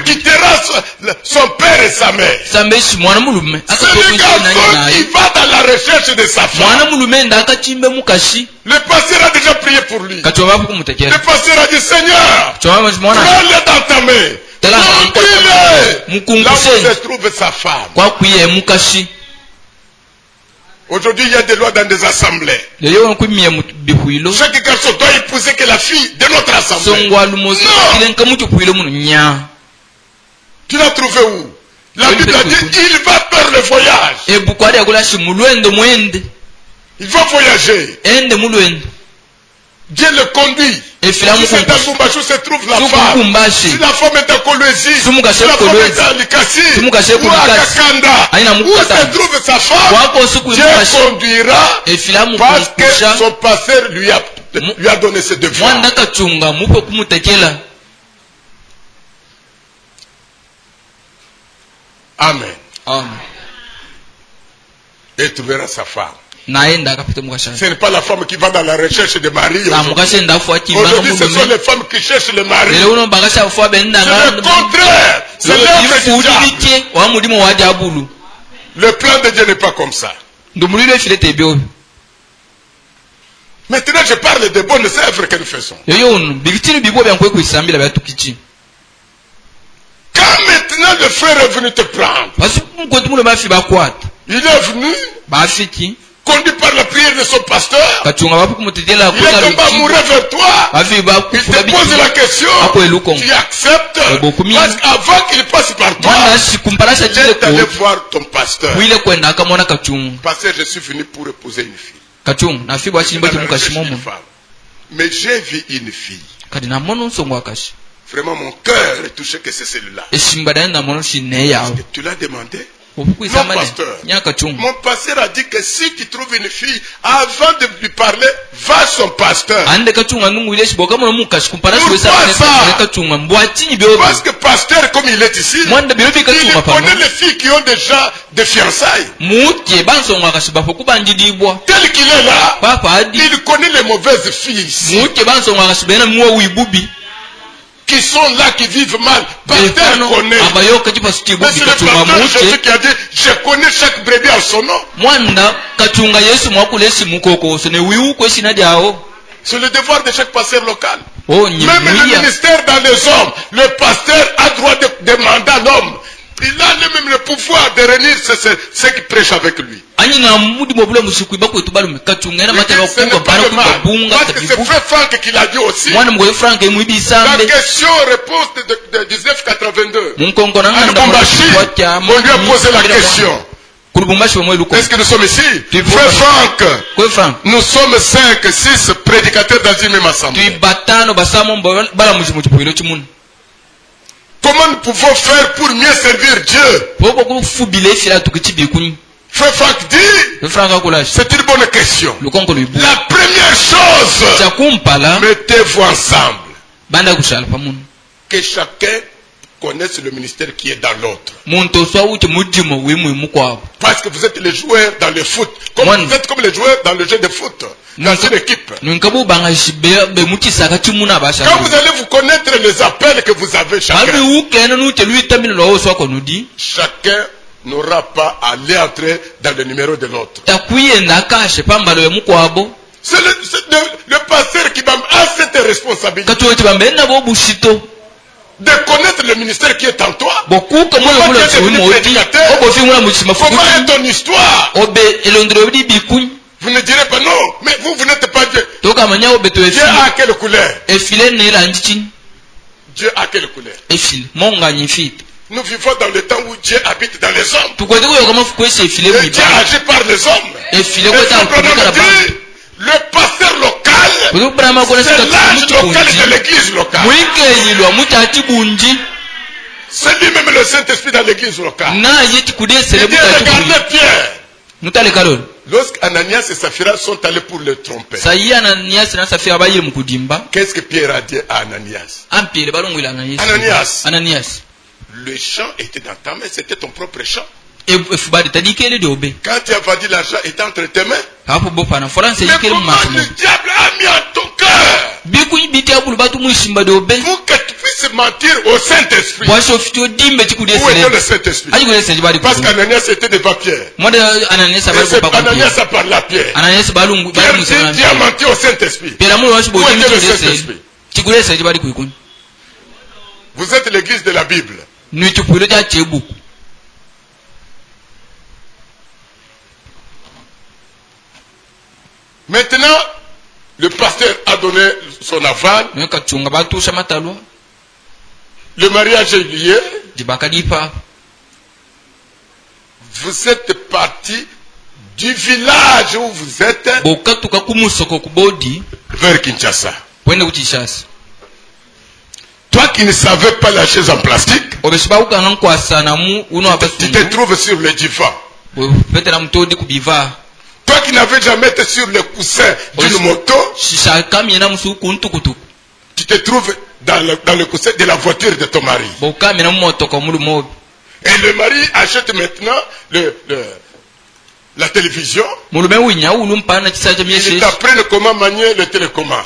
quittera son père et sa mère. C'est le garçon qui va dans la recherche de sa femme. Le pasteur a déjà prié pour lui. Le pasteur a dit, Seigneur, prends-le dans ta main. Conduis-le là où se trouve sa femme. Aujourd'hui, il y a des lois dans des assemblées. Chaque garçon doit épouser que la fille de notre assemblée. Non. Tu l'as trouvé où? La Bible a dit, il va faire le voyage. Il va voyager. Dieu le conduit. Si c'est à Bumbachou se trouve la femme. Si la femme est à Kolwezi, si la femme est à Likasi, ou à Kakanda, où se trouve sa femme, Dieu conduira parce que son pasteur lui a donné ses devoirs. Amen. Et tu verras sa femme. Ce n'est pas la femme qui va dans la recherche de mari. Aujourd'hui, ce sont les femmes qui cherchent le mari. C'est le contraire. C'est l'œuvre du diable. Le plan de Dieu n'est pas comme ça. Maintenant, je parle des bonnes œuvres que nous faisons. Quand maintenant le frère est venu te prendre, il est venu conduit par la prière de son pasteur. Il est tombé amoureux vers toi. Il te pose la question. Tu acceptes. Parce qu'avant qu'il passe par toi, il est allé voir ton pasteur. Pasteur, je suis venu pour épouser une fille. Mais j'ai vu une fille. Vraiment, mon cœur est touché que c'est celui-là. Tu l'as demandé? Non, pasteur. Mon pasteur a dit que si tu trouves une fille, avant de lui parler, va à son pasteur. Parce que pasteur, comme il est ici, il connaît les filles qui ont déjà des fiançailles. Tel qu'il est là, il connaît les mauvaises filles ici. Qui sont là, qui vivent mal. Pasteur connaît. Mais c'est le pasteur Jésus qui a dit, je connais chaque brebis en son nom. C'est le devoir de chaque pasteur local. Même le ministère dans les hommes, le pasteur a droit de demander à l'homme. Il a même le pouvoir de réunir ceux qui prêchent avec lui. Parce que c'est frère Franck qui l'a dit aussi. La question-réponse de 1982. On lui a posé la question. Est-ce que nous sommes ici? Frère Franck, nous sommes 5, 6 prédicateurs dans une même assemblée. Comment nous pouvons faire pour mieux servir Dieu? Frère Franck dit, c'est une bonne question. La première chose, mettez-vous ensemble. Que chacun connaisse le ministère qui est dans l'autre. Parce que vous êtes les joueurs dans le foot. Vous êtes comme les joueurs dans le jeu de foot. Dans une équipe. Quand vous allez vous connaître les appels que vous avez chacun n'aura pas à aller entrer dans le numéro de l'autre. C'est le pasteur qui va à cette responsabilité de connaître le ministère qui est en toi. Comment est ton histoire? Vous ne direz pas non, mais vous n'êtes pas Dieu. Dieu a quelle couleur? Dieu a quelle couleur? Nous vivons dans le temps où Dieu habite dans les hommes. Et Dieu agit par les hommes. Le pasteur local, c'est l'âge local de l'église locale. C'est lui-même le Saint-Esprit dans l'église locale. Il dit, regardez Pierre. Lorsqu'Ananias et Saphira sont allés pour le tromper, qu'est-ce que Pierre a dit à Ananias? Ananias, le champ était dans ta main, c'était ton propre champ. Quand tu as vendu l'argent, était entre tes mains. Mais comment le diable a mis en ton cœur pour que tu puisses mentir au Saint-Esprit? Où était le Saint-Esprit? Parce qu'Ananias était devant Pierre. Ananias a parlé à Pierre. Pierre dit, tu as menti au Saint-Esprit. Où était le Saint-Esprit? Vous êtes l'église de la Bible. Maintenant, le pasteur a donné son aval. Le mariage est lié. Vous êtes parti du village où vous êtes vers Kinshasa. Toi qui ne savais pas la chaise en plastique, tu te trouves sur le divan. Toi qui n'avais jamais été sur le coussin d'une moto, tu te trouves dans le coussin de la voiture de ton mari. Et le mari achète maintenant la télévision. Il t'apprend comment manier le télécommande.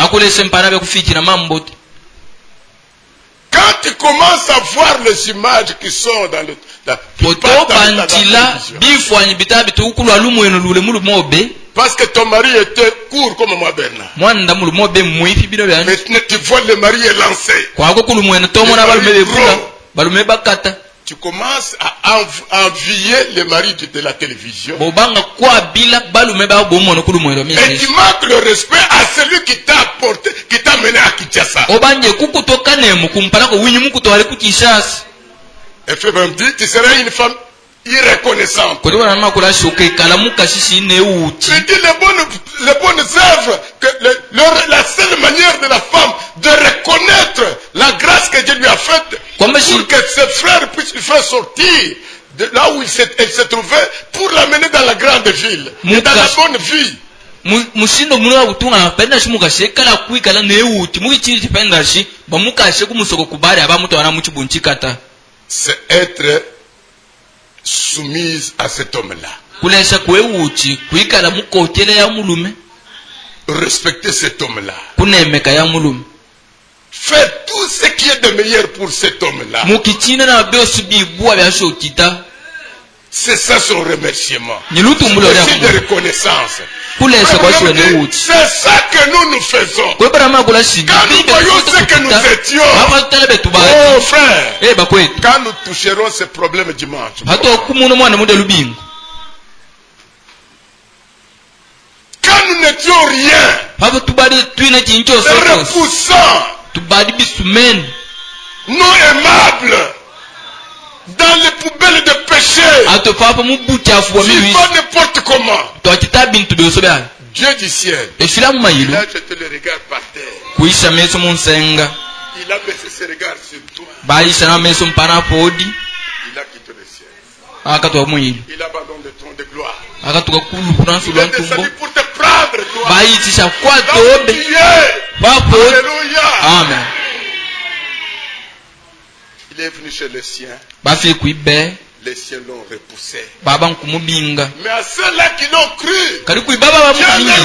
Quand tu commences à voir les images qui sont dans la télévision, parce que ton mari était court comme moi, Bernard. Maintenant tu vois le mari est lancé. tu commences à envier les maris de la télévision. Et tu manques le respect à celui qui t'a apporté, qui t'a mené à Kinshasa. Et fait même dire, tu serais une femme irreconnaissante. Je dis les bonnes œuvres, que la seule manière de la femme de reconnaître la grâce que Dieu lui a faite pour que ses frères puissent lui faire sortir de là où elle se trouvait pour l'amener dans la grande ville et dans la bonne vie. C'est être soumise à cet homme-là. Respecter cet homme-là. Faire tout ce qui est de meilleur pour cet homme-là. C'est ça son remerciement. C'est aussi de reconnaissance. C'est ça que nous faisons. Quand nous voyons ce que nous étions, oh frère, quand nous toucherons ces problèmes dimanche, quand nous n'étions rien, repoussants, non aimables, dans les poubelles de péché, vivant n'importe comment, Dieu du ciel, là je te le regarde par terre, il a baissé ses regards sur toi, il a quitté le ciel, il abandonne le trône de gloire, il est descendu pour te prendre toi, là où tu es. Alléluia. Amen. Il est venu chez les siens. Les siens l'ont repoussé. Mais à ceux-là qui l'ont cru, Dieu leur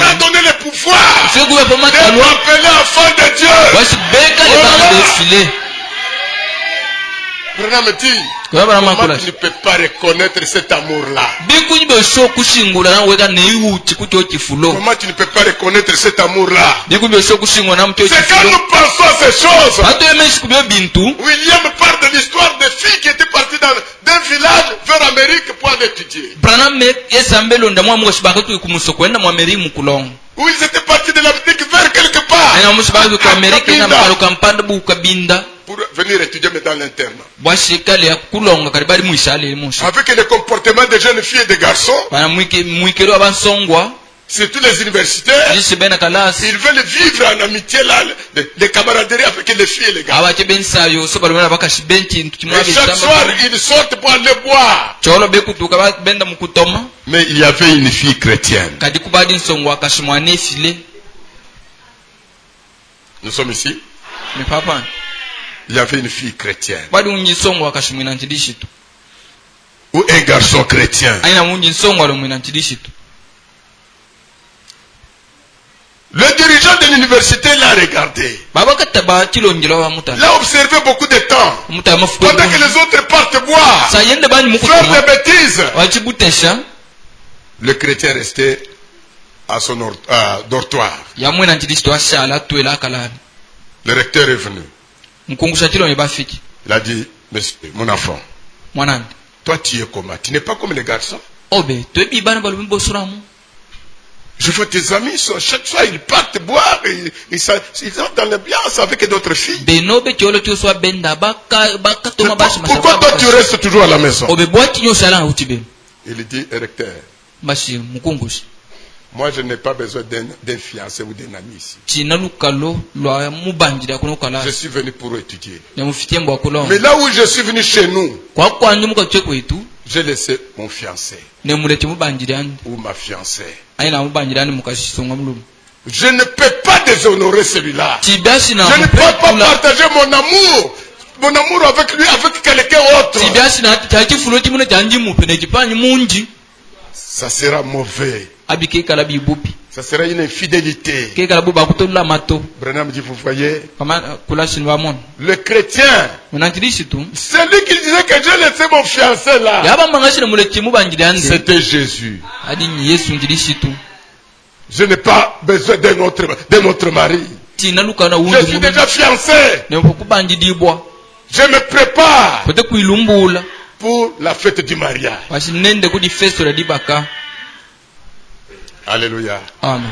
a donné le pouvoir d'être appelés enfants de Dieu. Comment tu ne peux pas reconnaître cet amour-là? Comment tu ne peux pas reconnaître cet amour-là? C'est quand nous pensons à ces choses. William parle de l'histoire des filles qui étaient parties d'un village vers l'Amérique pour aller étudier. Où ils étaient partis de l'Amérique vers quelque part. Pour venir étudier mais dans l'interne. Avec les comportements des jeunes filles et des garçons, surtout les universitaires, ils veulent vivre en amitié là, les camaraderies avec les filles et les gars. Et chaque soir, ils sortent pour aller boire. Mais il y avait une fille chrétienne. Nous sommes ici. Il y avait une fille chrétienne. Ou un garçon chrétien. Le dirigeant de l'université l'a regardé. L'a observé beaucoup de temps. Pendant que les autres partent boire, faire des bêtises. Le chrétien restait à son dortoir. Le recteur est venu. Il a dit, monsieur, mon enfant, toi tu es comment? Tu n'es pas comme les garçons. Je vois tes amis, chaque soir ils partent boire, ils sont dans l'ambiance avec d'autres filles. Pourquoi toi tu restes toujours à la maison? Il dit, recteur, moi je n'ai pas besoin d'un fiancé ou d'un ami ici. Je suis venu pour étudier. Mais là où je suis venu chez nous, j'ai laissé mon fiancé ou ma fiancée. Je ne peux pas déshonorer celui-là. Je ne peux pas partager mon amour avec lui, avec quelqu'un autre. Ça sera mauvais. Ça sera une infidélité. Branham dit, vous voyez, le chrétien, celui qui disait que Dieu laissait mon fiancé là, c'était Jésus. Je n'ai pas besoin d'un autre mari. Je suis déjà fiancé. Je me prépare. pour la fête du mariage. Alléluia. Amen.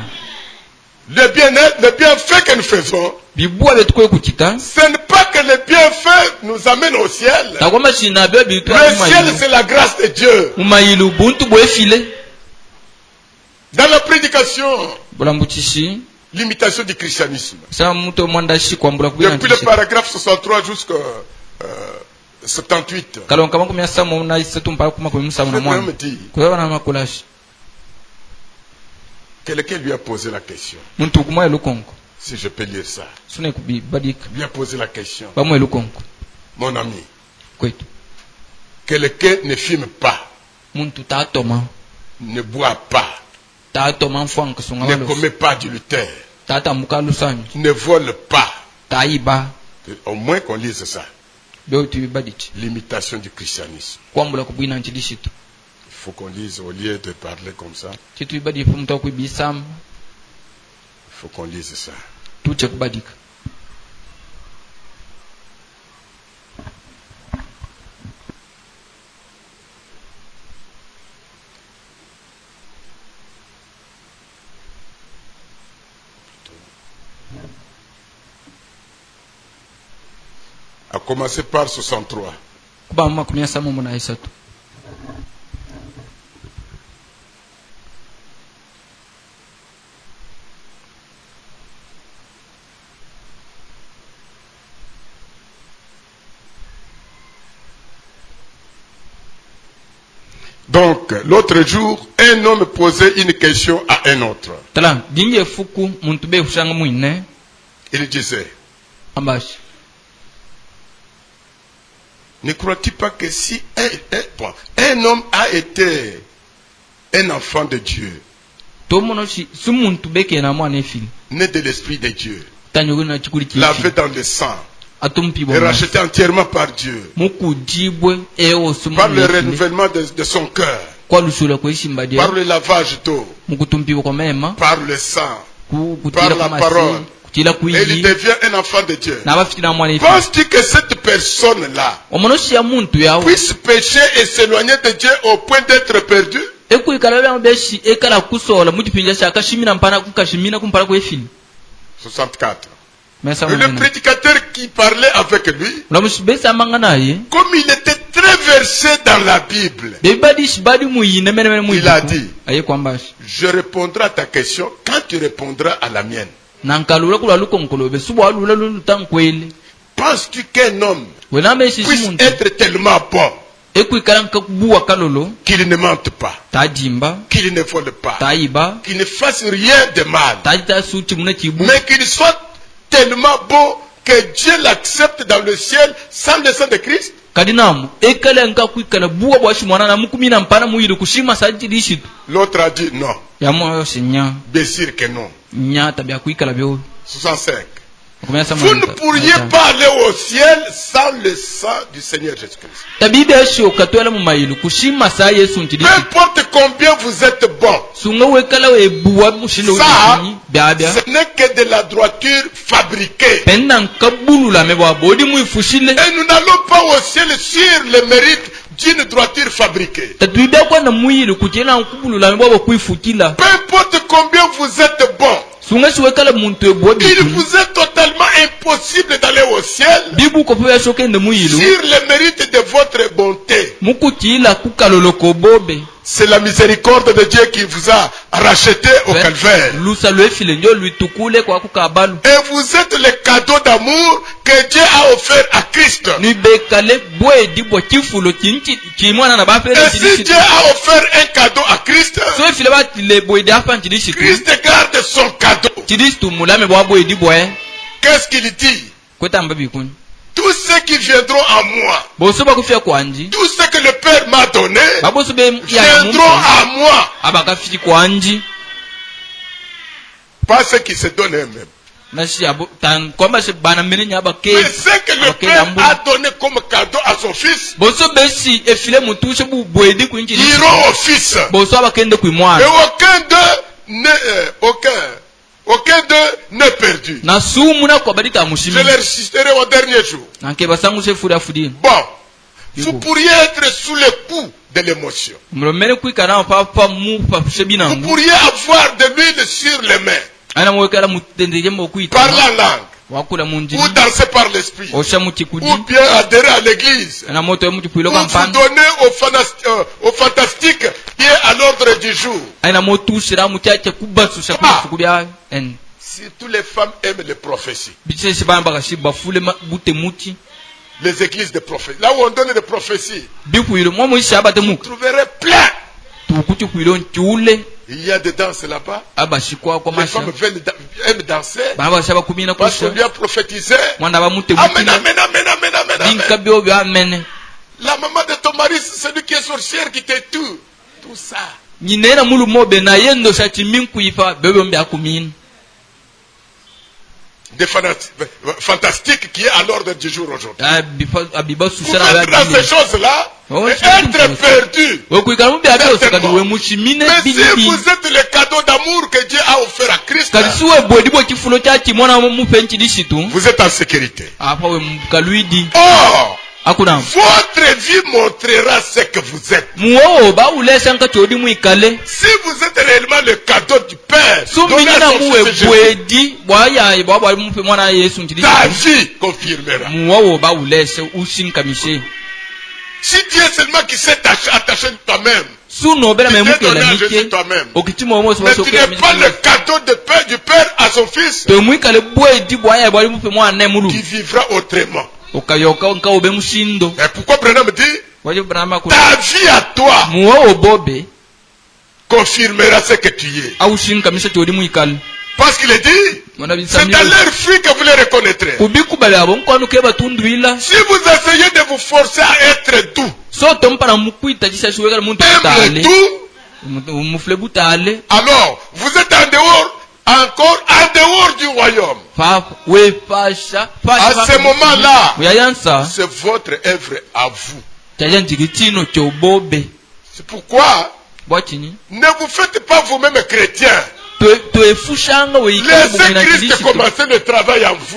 Le bien-être, le bienfait que nous faisons, ce n'est pas que le bienfait nous amène au ciel. Le ciel, c'est la grâce de Dieu. Dans la prédication, l'imitation du christianisme. Depuis le paragraphe 63 jusqu'à 78. Quelqu'un lui a posé la question. Si je peux lire ça. Lui a posé la question. Mon ami. Quelqu'un ne fume pas. Ne boit pas. Ne commet pas d'adultère. Ne vole pas. Au moins qu'on lise ça. L'imitation du christianisme. Il faut qu'on lise au lieu de parler comme ça. Il faut qu'on lise ça. A commencer par 63. Donc, l'autre jour, un homme posait une question à un autre. Il disait, ne crois-tu pas que si un homme a été un enfant de Dieu, né de l'Esprit de Dieu, lavé dans le sang, et racheté entièrement par Dieu, par le renouvellement de son cœur, par le lavage d'eau, par le sang, par la parole, et il devient un enfant de Dieu. Penses-tu que cette personne-là puisse pécher et s'éloigner de Dieu au point d'être perdu? 64. Le prédicateur qui parlait avec lui, comme il était très versé dans la Bible, il a dit, je répondrai à ta question quand tu répondras à la mienne. Penses-tu qu'un homme puisse être tellement bon qu'il ne mente pas, qu'il ne vole pas, qu'il ne fasse rien de mal, mais qu'il soit tellement bon que Dieu l'accepte dans le ciel sans le sang de Christ? L'autre a dit non. Bien sûr que non. 65. Vous ne pourriez pas aller au ciel sans le sang du Seigneur Jésus-Christ. Peu importe combien vous êtes bon, ça, ce n'est que de la droiture fabriquée. Et nous n'allons pas au ciel sur le mérite d'une droiture fabriquée. Peu importe combien vous êtes bon, il vous est totalement impossible d'aller au ciel sur le mérite de votre bonté. C'est la miséricorde de Dieu qui vous a racheté au calvaire. Et vous êtes le cadeau d'amour que Dieu a offert à Christ. Et si Dieu a offert un cadeau à Christ, Christ garde son cadeau. Qu'est-ce qu'il dit? Tous ceux qui viendront à moi, tout ce que le Père m'a donné, viendront à moi. Pas ceux qui se donnent eux-mêmes. Mais ce que le Père a donné comme cadeau à son fils, iront au fils. Et aucun d'eux n'est perdu. Je les ressusciterai au dernier jour. Bon, Vous pourriez être sous le coup de l'émotion. Vous pourriez avoir de l'huile sur les mains. Parler en langue. Ou danser par l'esprit. Ou bien adhérer à l'église. Ou vous donner au fantastique qui est à l'ordre du jour. Si toutes les femmes aiment les prophéties. Les églises de prophéties. Là où on donne des prophéties. Vous trouverez plein. Il y a des danses là-bas. Les femmes aiment danser. Parce qu'on lui a prophétisé. Amen, amen, amen, amen, amen. La maman de ton mari, c'est celui qui est sorcière qui te tue. Tout ça. Des fantastiques qui est à l'ordre du jour aujourd'hui. Pour être dans ces choses-là, être perdu. Mais si vous êtes le cadeau d'amour que Dieu a offert à Christ, vous êtes en sécurité. Or, votre vie montrera ce que vous êtes. Si vous êtes réellement le cadeau du Père, ta vie confirmera. Si Dieu est seulement qui s'est attaché de toi-même, tu t'es donné à Jésus toi-même, mais tu n'es pas le cadeau du Père à son Fils, qui vivra autrement. Et pourquoi Branham dit, ta vie à toi confirmera ce que tu es. Parce qu'il est dit, c'est dans leur fruit que vous les reconnaîtrez. Si vous essayez de vous forcer à être doux, alors vous êtes encore en dehors du royaume. À ce moment-là, c'est votre œuvre à vous. C'est pourquoi ne vous faites pas vous-même chrétien. Laissez Christ commencer le travail en vous.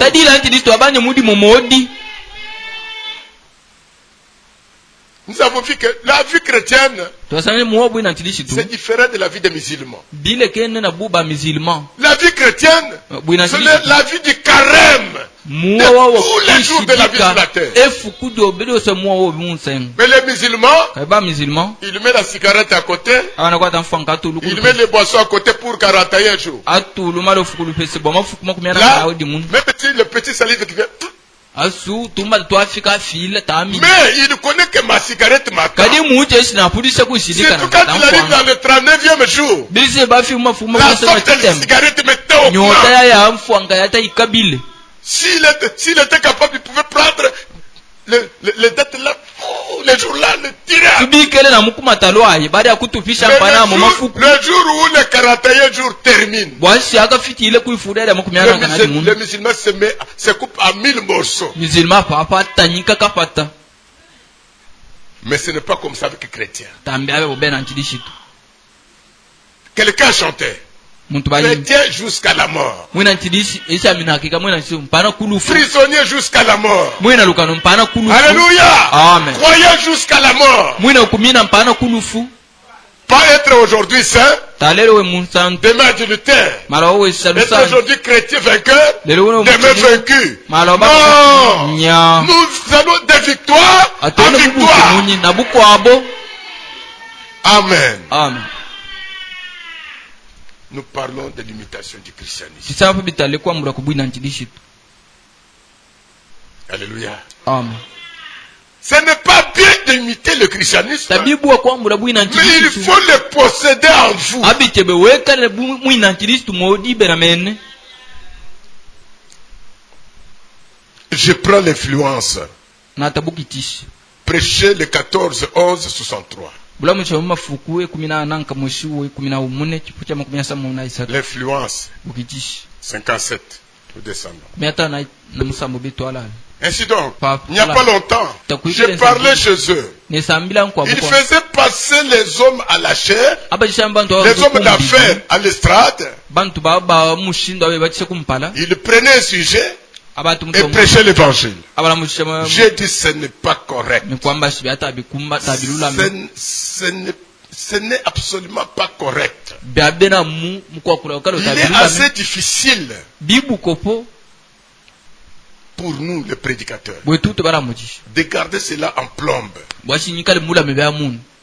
Nous avons vu que la vie chrétienne, c'est différent de la vie des musulmans. La vie chrétienne, c'est la vie du carême. De tous les jours de la vie sur la terre. Mais les musulmans, ils mettent la cigarette à côté, ils mettent les boissons à côté pour 41 jours. Là, même le petit salive qui vient. Mais il connaît que ma cigarette m'attend. C'est tout quand il arrive dans le 39e jour. La sorte de cigarette mettait au point. S'il était capable, il pouvait prendre les dates là, les jours là, le tirer. Le jour où les 41 jours terminent, le musulman se coupe à 1000 morceaux. Mais ce n'est pas comme ça avec les chrétiens. Quelqu'un chantait. Chrétien jusqu'à la mort. Prisonnier jusqu'à la mort. Alléluia. Amen. Croyant jusqu'à la mort. Pas être aujourd'hui saint, demain adultère. Être aujourd'hui chrétien vainqueur, demain vaincu. Non. Nous allons de victoire en victoire. Amen. Amen. Nous parlons de l'imitation du christianisme. Alléluia. Amen. Ce n'est pas bien d'imiter le christianisme, mais il faut le posséder en vous. Je prends l'influence. Prêchez le 14-11-63. L'influence 57 ou descendant. Ainsi donc, il n'y a pas longtemps, je parlais chez eux. Ils faisaient passer les hommes à la chair, les hommes d'affaires à l'estrade. Ils prenaient un sujet et prêcher l'évangile. J'ai dit ce n'est pas correct. Ce n'est absolument pas correct. Il est assez difficile pour nous les prédicateurs de garder cela en plombe.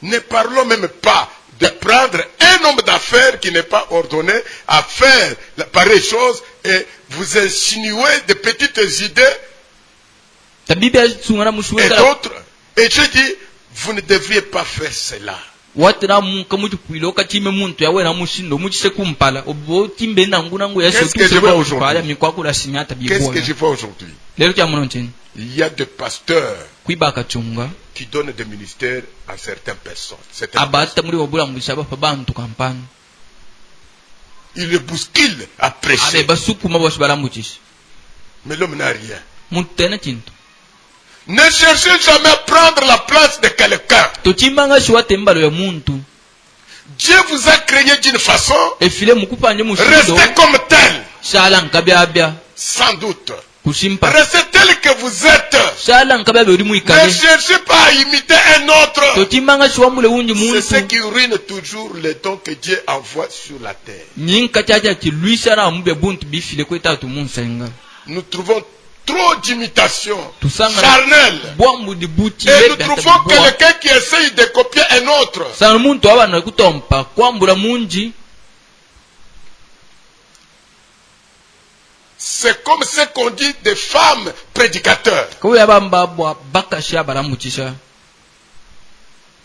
Ne parlons même pas de prendre un homme d'affaires qui n'est pas ordonné à faire pareille chose et vous insinuez de petites idées et d'autres. Et je dis, vous ne devriez pas faire cela. Qu'est-ce que je vois aujourd'hui? Qu'est-ce que je vois aujourd'hui? Il y a des pasteurs qui donnent des ministères à certaines personnes. Ils le bousculent à prêcher. Mais l'homme n'a rien. Ne cherchez jamais à prendre la place de quelqu'un. Dieu vous a créé d'une façon. Restez comme tel. Sans doute. Restez tel que vous êtes. Ne cherchez pas à imiter un autre. C'est ce qui ruine toujours les dons que Dieu envoie sur la terre. Nous trouvons trop d'imitations charnelles. Et nous trouvons quelqu'un qui essaye de copier un autre. C'est comme ce qu'on dit des femmes prédicateurs.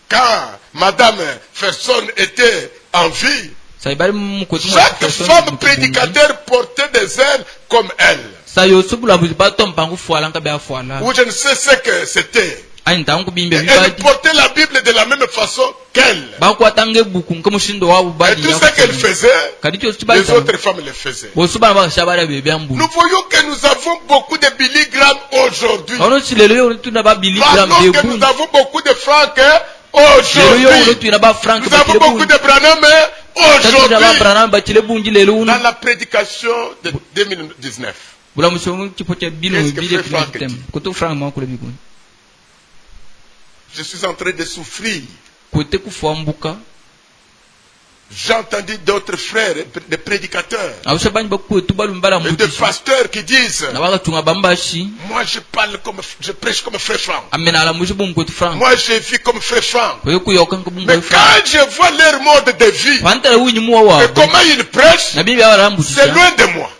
Quand Madame Ferson était en vie, chaque femme prédicateur portait des ailes comme elle. Ou je ne sais ce que c'était. Elle portait la Bible de la même façon qu'elle. Et tout ce qu'elle faisait, les autres femmes le faisaient. Nous voyons que nous avons beaucoup de Billy Graham aujourd'hui. Parce que nous avons beaucoup de Frank aujourd'hui. Nous avons beaucoup de Branham aujourd'hui. Dans la prédication de 2019. Je suis en train de souffrir. J'ai entendu d'autres frères, des prédicateurs, et des pasteurs qui disent: moi je parle comme, je prêche comme frère Franck. Moi je vis comme frère Franck. Mais quand je vois leur mode de vie et comment ils prêchent, c'est loin de moi.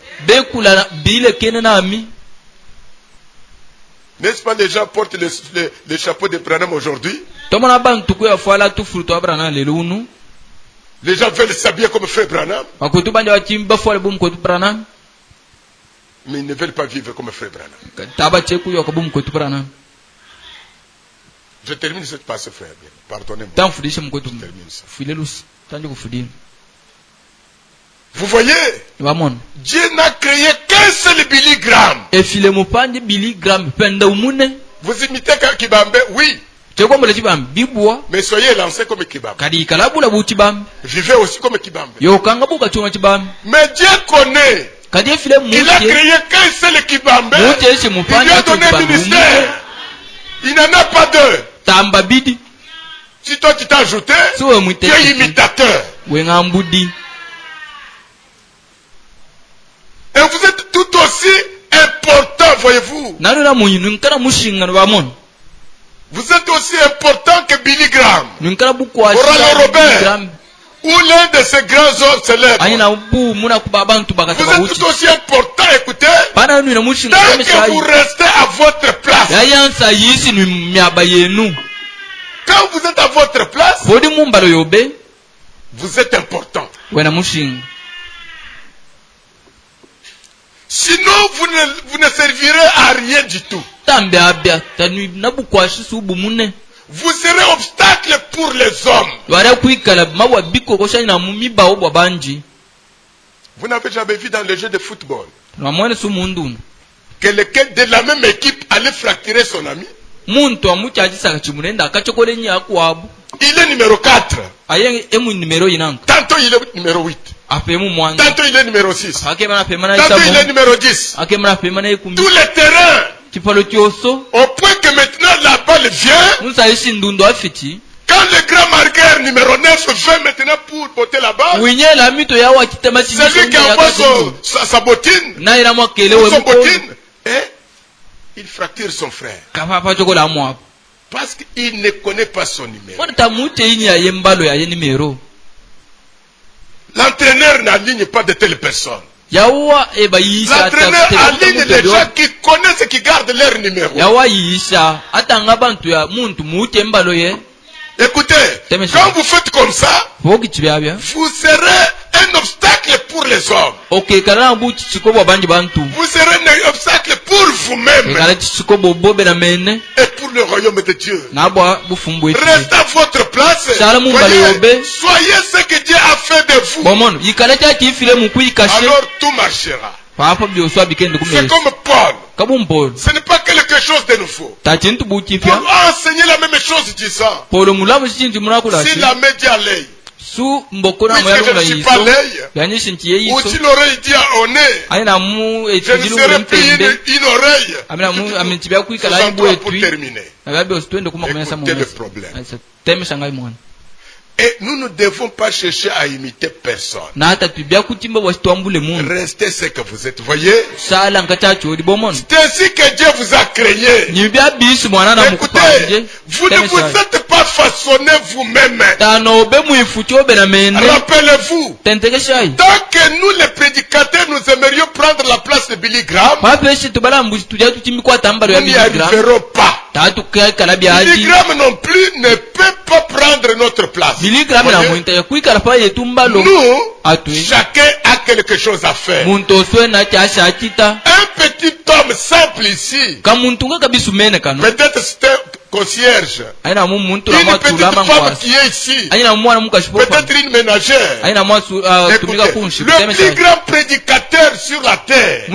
N'est-ce pas, les gens portent le chapeau de Branham aujourd'hui? Les gens veulent s'habiller comme frère Branham, mais ils ne veulent pas vivre comme frère Branham. Je termine cette passage, frère. Pardonnez-moi. Vous voyez, Dieu n'a créé qu'un seul Billy Graham. Vous imitez Kibambe, oui. Mais soyez lancés comme Kibambe. Vivez aussi comme Kibambe. Mais Dieu connaît. Il a créé qu'un seul Kibambe. Il lui a donné un ministère. Il n'en a pas deux. Si toi tu t'es ajouté, tu es imitateur. Et vous êtes tout aussi important, voyez-vous. Vous êtes aussi important que Billy Graham, Oral Robert, ou l'un de ces grands hommes célèbres. Vous êtes tout aussi important, écoutez, tant que vous restez à votre place. Quand vous êtes à votre place, vous êtes important. Sinon, vous ne servirez à rien du tout. Vous serez obstacle pour les hommes. Vous n'avez jamais vu dans les jeux de football quelqu'un de la même équipe allait fracturer son ami? Il est numéro 4. Tantôt il est numéro 8. Tantôt il est numéro 6. Tantôt il est numéro 10. Tous les terrains. Au point que maintenant la balle vient. Quand le grand marqueur numéro 9 vient maintenant pour botter la balle, celui qui envoie sa bottine, son bottine, et il fracture son frère. Parce qu'il ne connaît pas son numéro. L'entraîneur n'aligne pas de telles personnes. L'entraîneur aligne les gens qui connaissent et qui gardent leur numéro. Écoutez, quand vous faites comme ça, vous serez un obstacle pour les hommes. Vous serez un obstacle pour vous-même et pour le royaume de Dieu. Restez à votre place. Voyez, soyez ce que Dieu a fait de vous. Alors tout marchera. C'est comme Paul. Ce n'est pas quelque chose de nouveau. Paul a enseigné la même chose disant. Si la main dit à l'œil, puisque je ne suis pas l'œil, ou si l'oreille dit au nez, je ne serai plus une oreille. Ce sont pour terminer. Écoutez le problème. Et nous ne devons pas chercher à imiter personne. Restez ce que vous êtes. Voyez? C'est ainsi que Dieu vous a créé. Écoutez, vous ne vous êtes pas façonné vous-même. Rappelez-vous, tant que nous les prédicateurs, nous aimerions prendre la place de Billy Graham, nous n'y arriverons pas. Billy Graham non plus ne peut pas prendre notre place. Nous, chacun a quelque chose à faire. Un petit homme simple ici, peut-être c'est un concierge, une petite femme qui est ici, peut-être une ménagère. Écoutez, le plus grand prédicateur sur la terre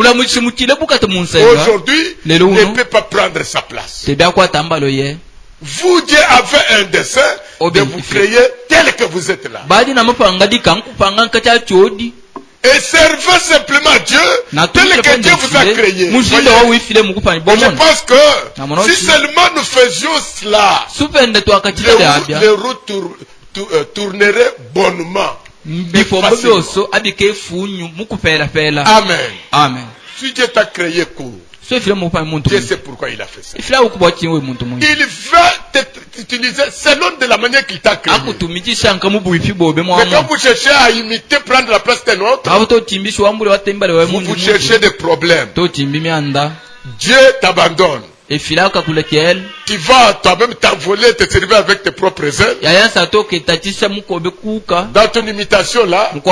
aujourd'hui ne peut pas prendre sa place. Vous, Dieu avait un dessein de vous créer tel que vous êtes là. Et servez simplement Dieu tel que Dieu vous a créé. Je pense que si seulement nous faisions cela, les routes tourneraient bonnement. Amen. Amen. Si Dieu t'a créé court, Dieu sait pourquoi il a fait ça. Il va t'utiliser selon de la manière qu'il t'a créé. Mais quand vous cherchez à imiter, prendre la place d'un autre, vous cherchez des problèmes. Dieu t'abandonne. Tu vas toi-même t'envoler, te servir avec tes propres ailes. Dans ton imitation là, même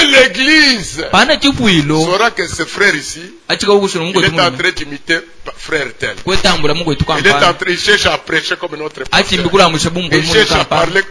l'église saura que ce frère ici, il est en train d'imiter frère tel. Il cherche à prêcher comme notre pasteur. Il cherche à parler.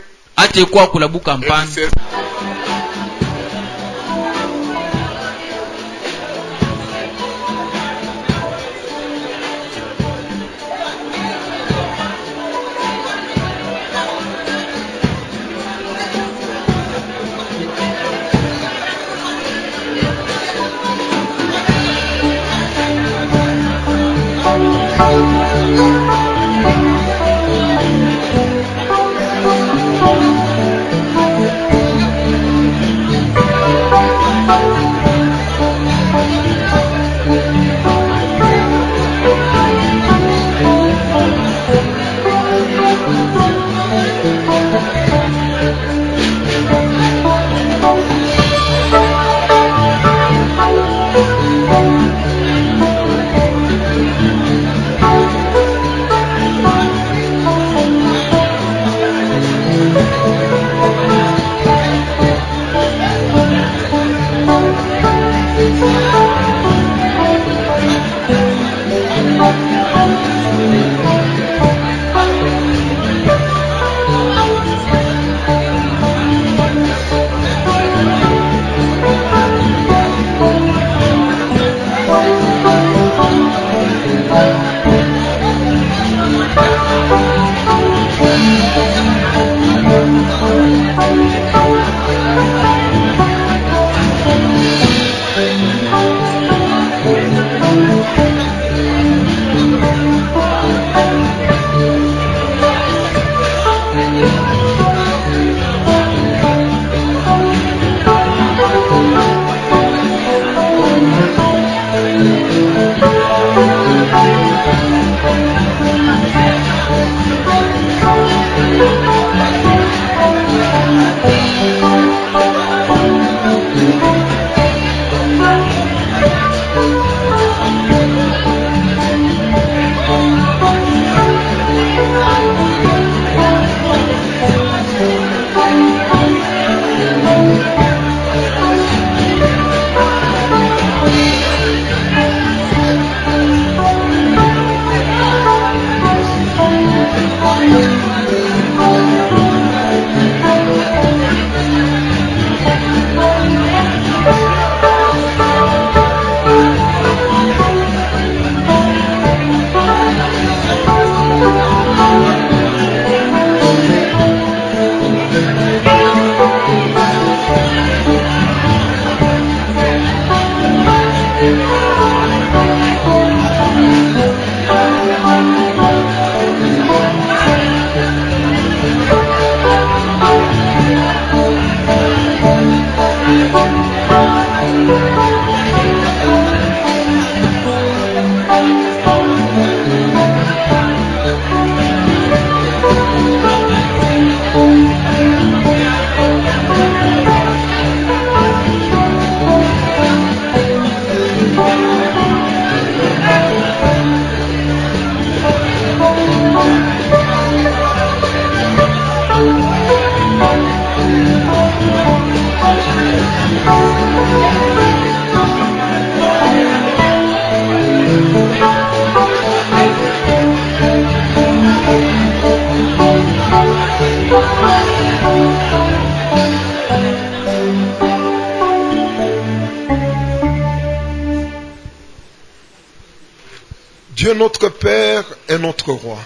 Dieu notre Père est notre Roi.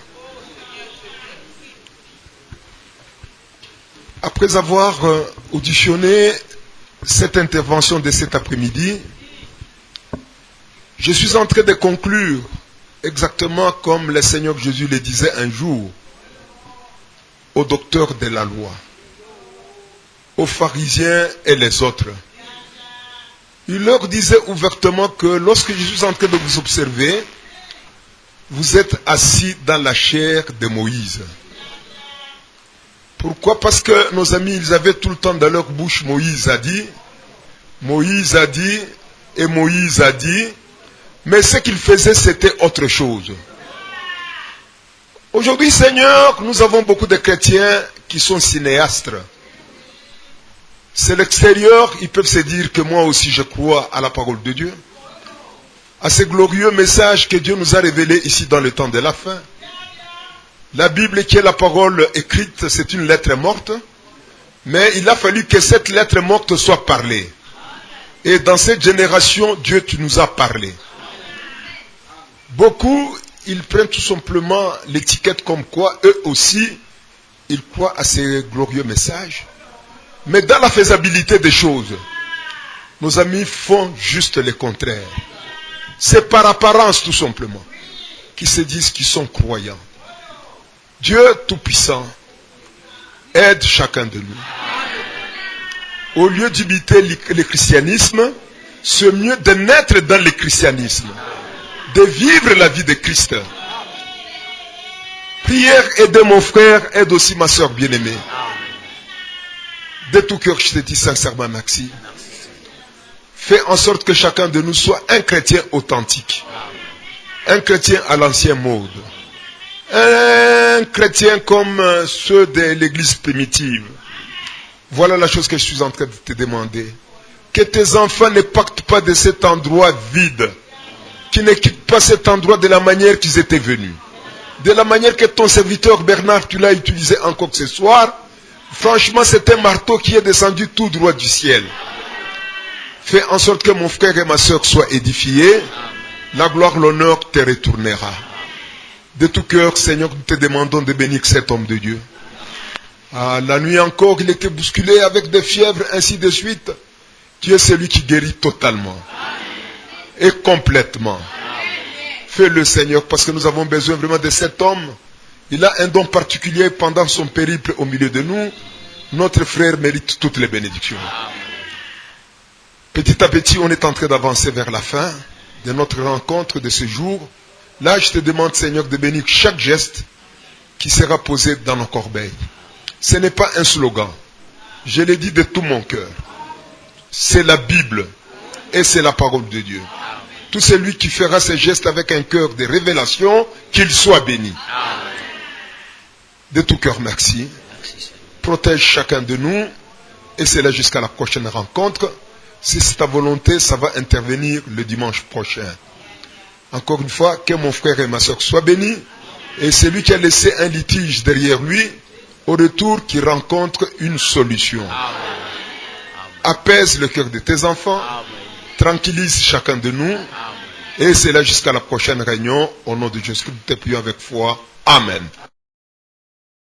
Après avoir auditionné cette intervention de cet après-midi, je suis en train de conclure exactement comme le Seigneur Jésus le disait un jour aux docteurs de la loi, aux pharisiens et les autres. Il leur disait ouvertement que lorsque je suis en train de vous observer, vous êtes assis dans la chair de Moïse. Pourquoi? Parce que nos amis, ils avaient tout le temps dans leur bouche Moïse a dit, et Moïse a dit, mais ce qu'ils faisaient, c'était autre chose. Aujourd'hui, Seigneur, nous avons beaucoup de chrétiens qui sont cinéastes. C'est l'extérieur, ils peuvent se dire que moi aussi je crois à la parole de Dieu, à ce glorieux message que Dieu nous a révélé ici dans le temps de la fin. La Bible qui est la parole écrite, c'est une lettre morte, mais il a fallu que cette lettre morte soit parlée. Et dans cette génération, Dieu tu nous as parlé. Beaucoup, ils prennent tout simplement l'étiquette comme quoi, eux aussi, ils croient à ce glorieux message. Mais dans la faisabilité des choses, nos amis font juste le contraire. C'est par apparence tout simplement qu'ils se disent qu'ils sont croyants. Dieu Tout-Puissant aide chacun de nous. Au lieu d'imiter le christianisme, c'est mieux de naître dans le christianisme, de vivre la vie de Christ. Prière, aide mon frère, aide aussi ma soeur bien-aimée. De tout cœur, je te dis sincèrement merci. Fais en sorte que chacun de nous soit un chrétien authentique. Un chrétien à l'ancien mode. Un chrétien comme ceux de l'église primitive. Voilà la chose que je suis en train de te demander. Que tes enfants ne partent pas de cet endroit vide. Qu'ils ne quittent pas cet endroit de la manière qu'ils étaient venus. De la manière que ton serviteur Bernard, tu l'as utilisé encore ce soir. Franchement, c'est un marteau qui est descendu tout droit du ciel. Fais en sorte que mon frère et ma soeur soient édifiés. La gloire, l'honneur te retournera. De tout cœur, Seigneur, nous te demandons de bénir cet homme de Dieu. La nuit encore, il était bousculé avec des fièvres, ainsi de suite. Tu es celui qui guérit totalement. Et complètement. Fais-le, Seigneur, parce que nous avons besoin vraiment de cet homme. Il a un don particulier pendant son périple au milieu de nous. Notre frère mérite toutes les bénédictions. Petit à petit, on est en train d'avancer vers la fin de notre rencontre de ce jour. Là, je te demande, Seigneur, de bénir chaque geste qui sera posé dans nos corbeilles. Ce n'est pas un slogan. Je l'ai dit de tout mon cœur. C'est la Bible. Et c'est la parole de Dieu. Tout celui qui fera ces gestes avec un cœur de révélation, qu'il soit béni. De tout cœur, merci. Protège chacun de nous. Et c'est là jusqu'à la prochaine rencontre. Si c'est ta volonté, ça va intervenir le dimanche prochain. Encore une fois, que mon frère et ma soeur soient bénis. Et celui qui a laissé un litige derrière lui, au retour, qui rencontre une solution. Apaise le cœur de tes enfants. Tranquillise chacun de nous. Et c'est là jusqu'à la prochaine réunion. Au nom de Jésus-Christ, nous te prions avec foi. Amen.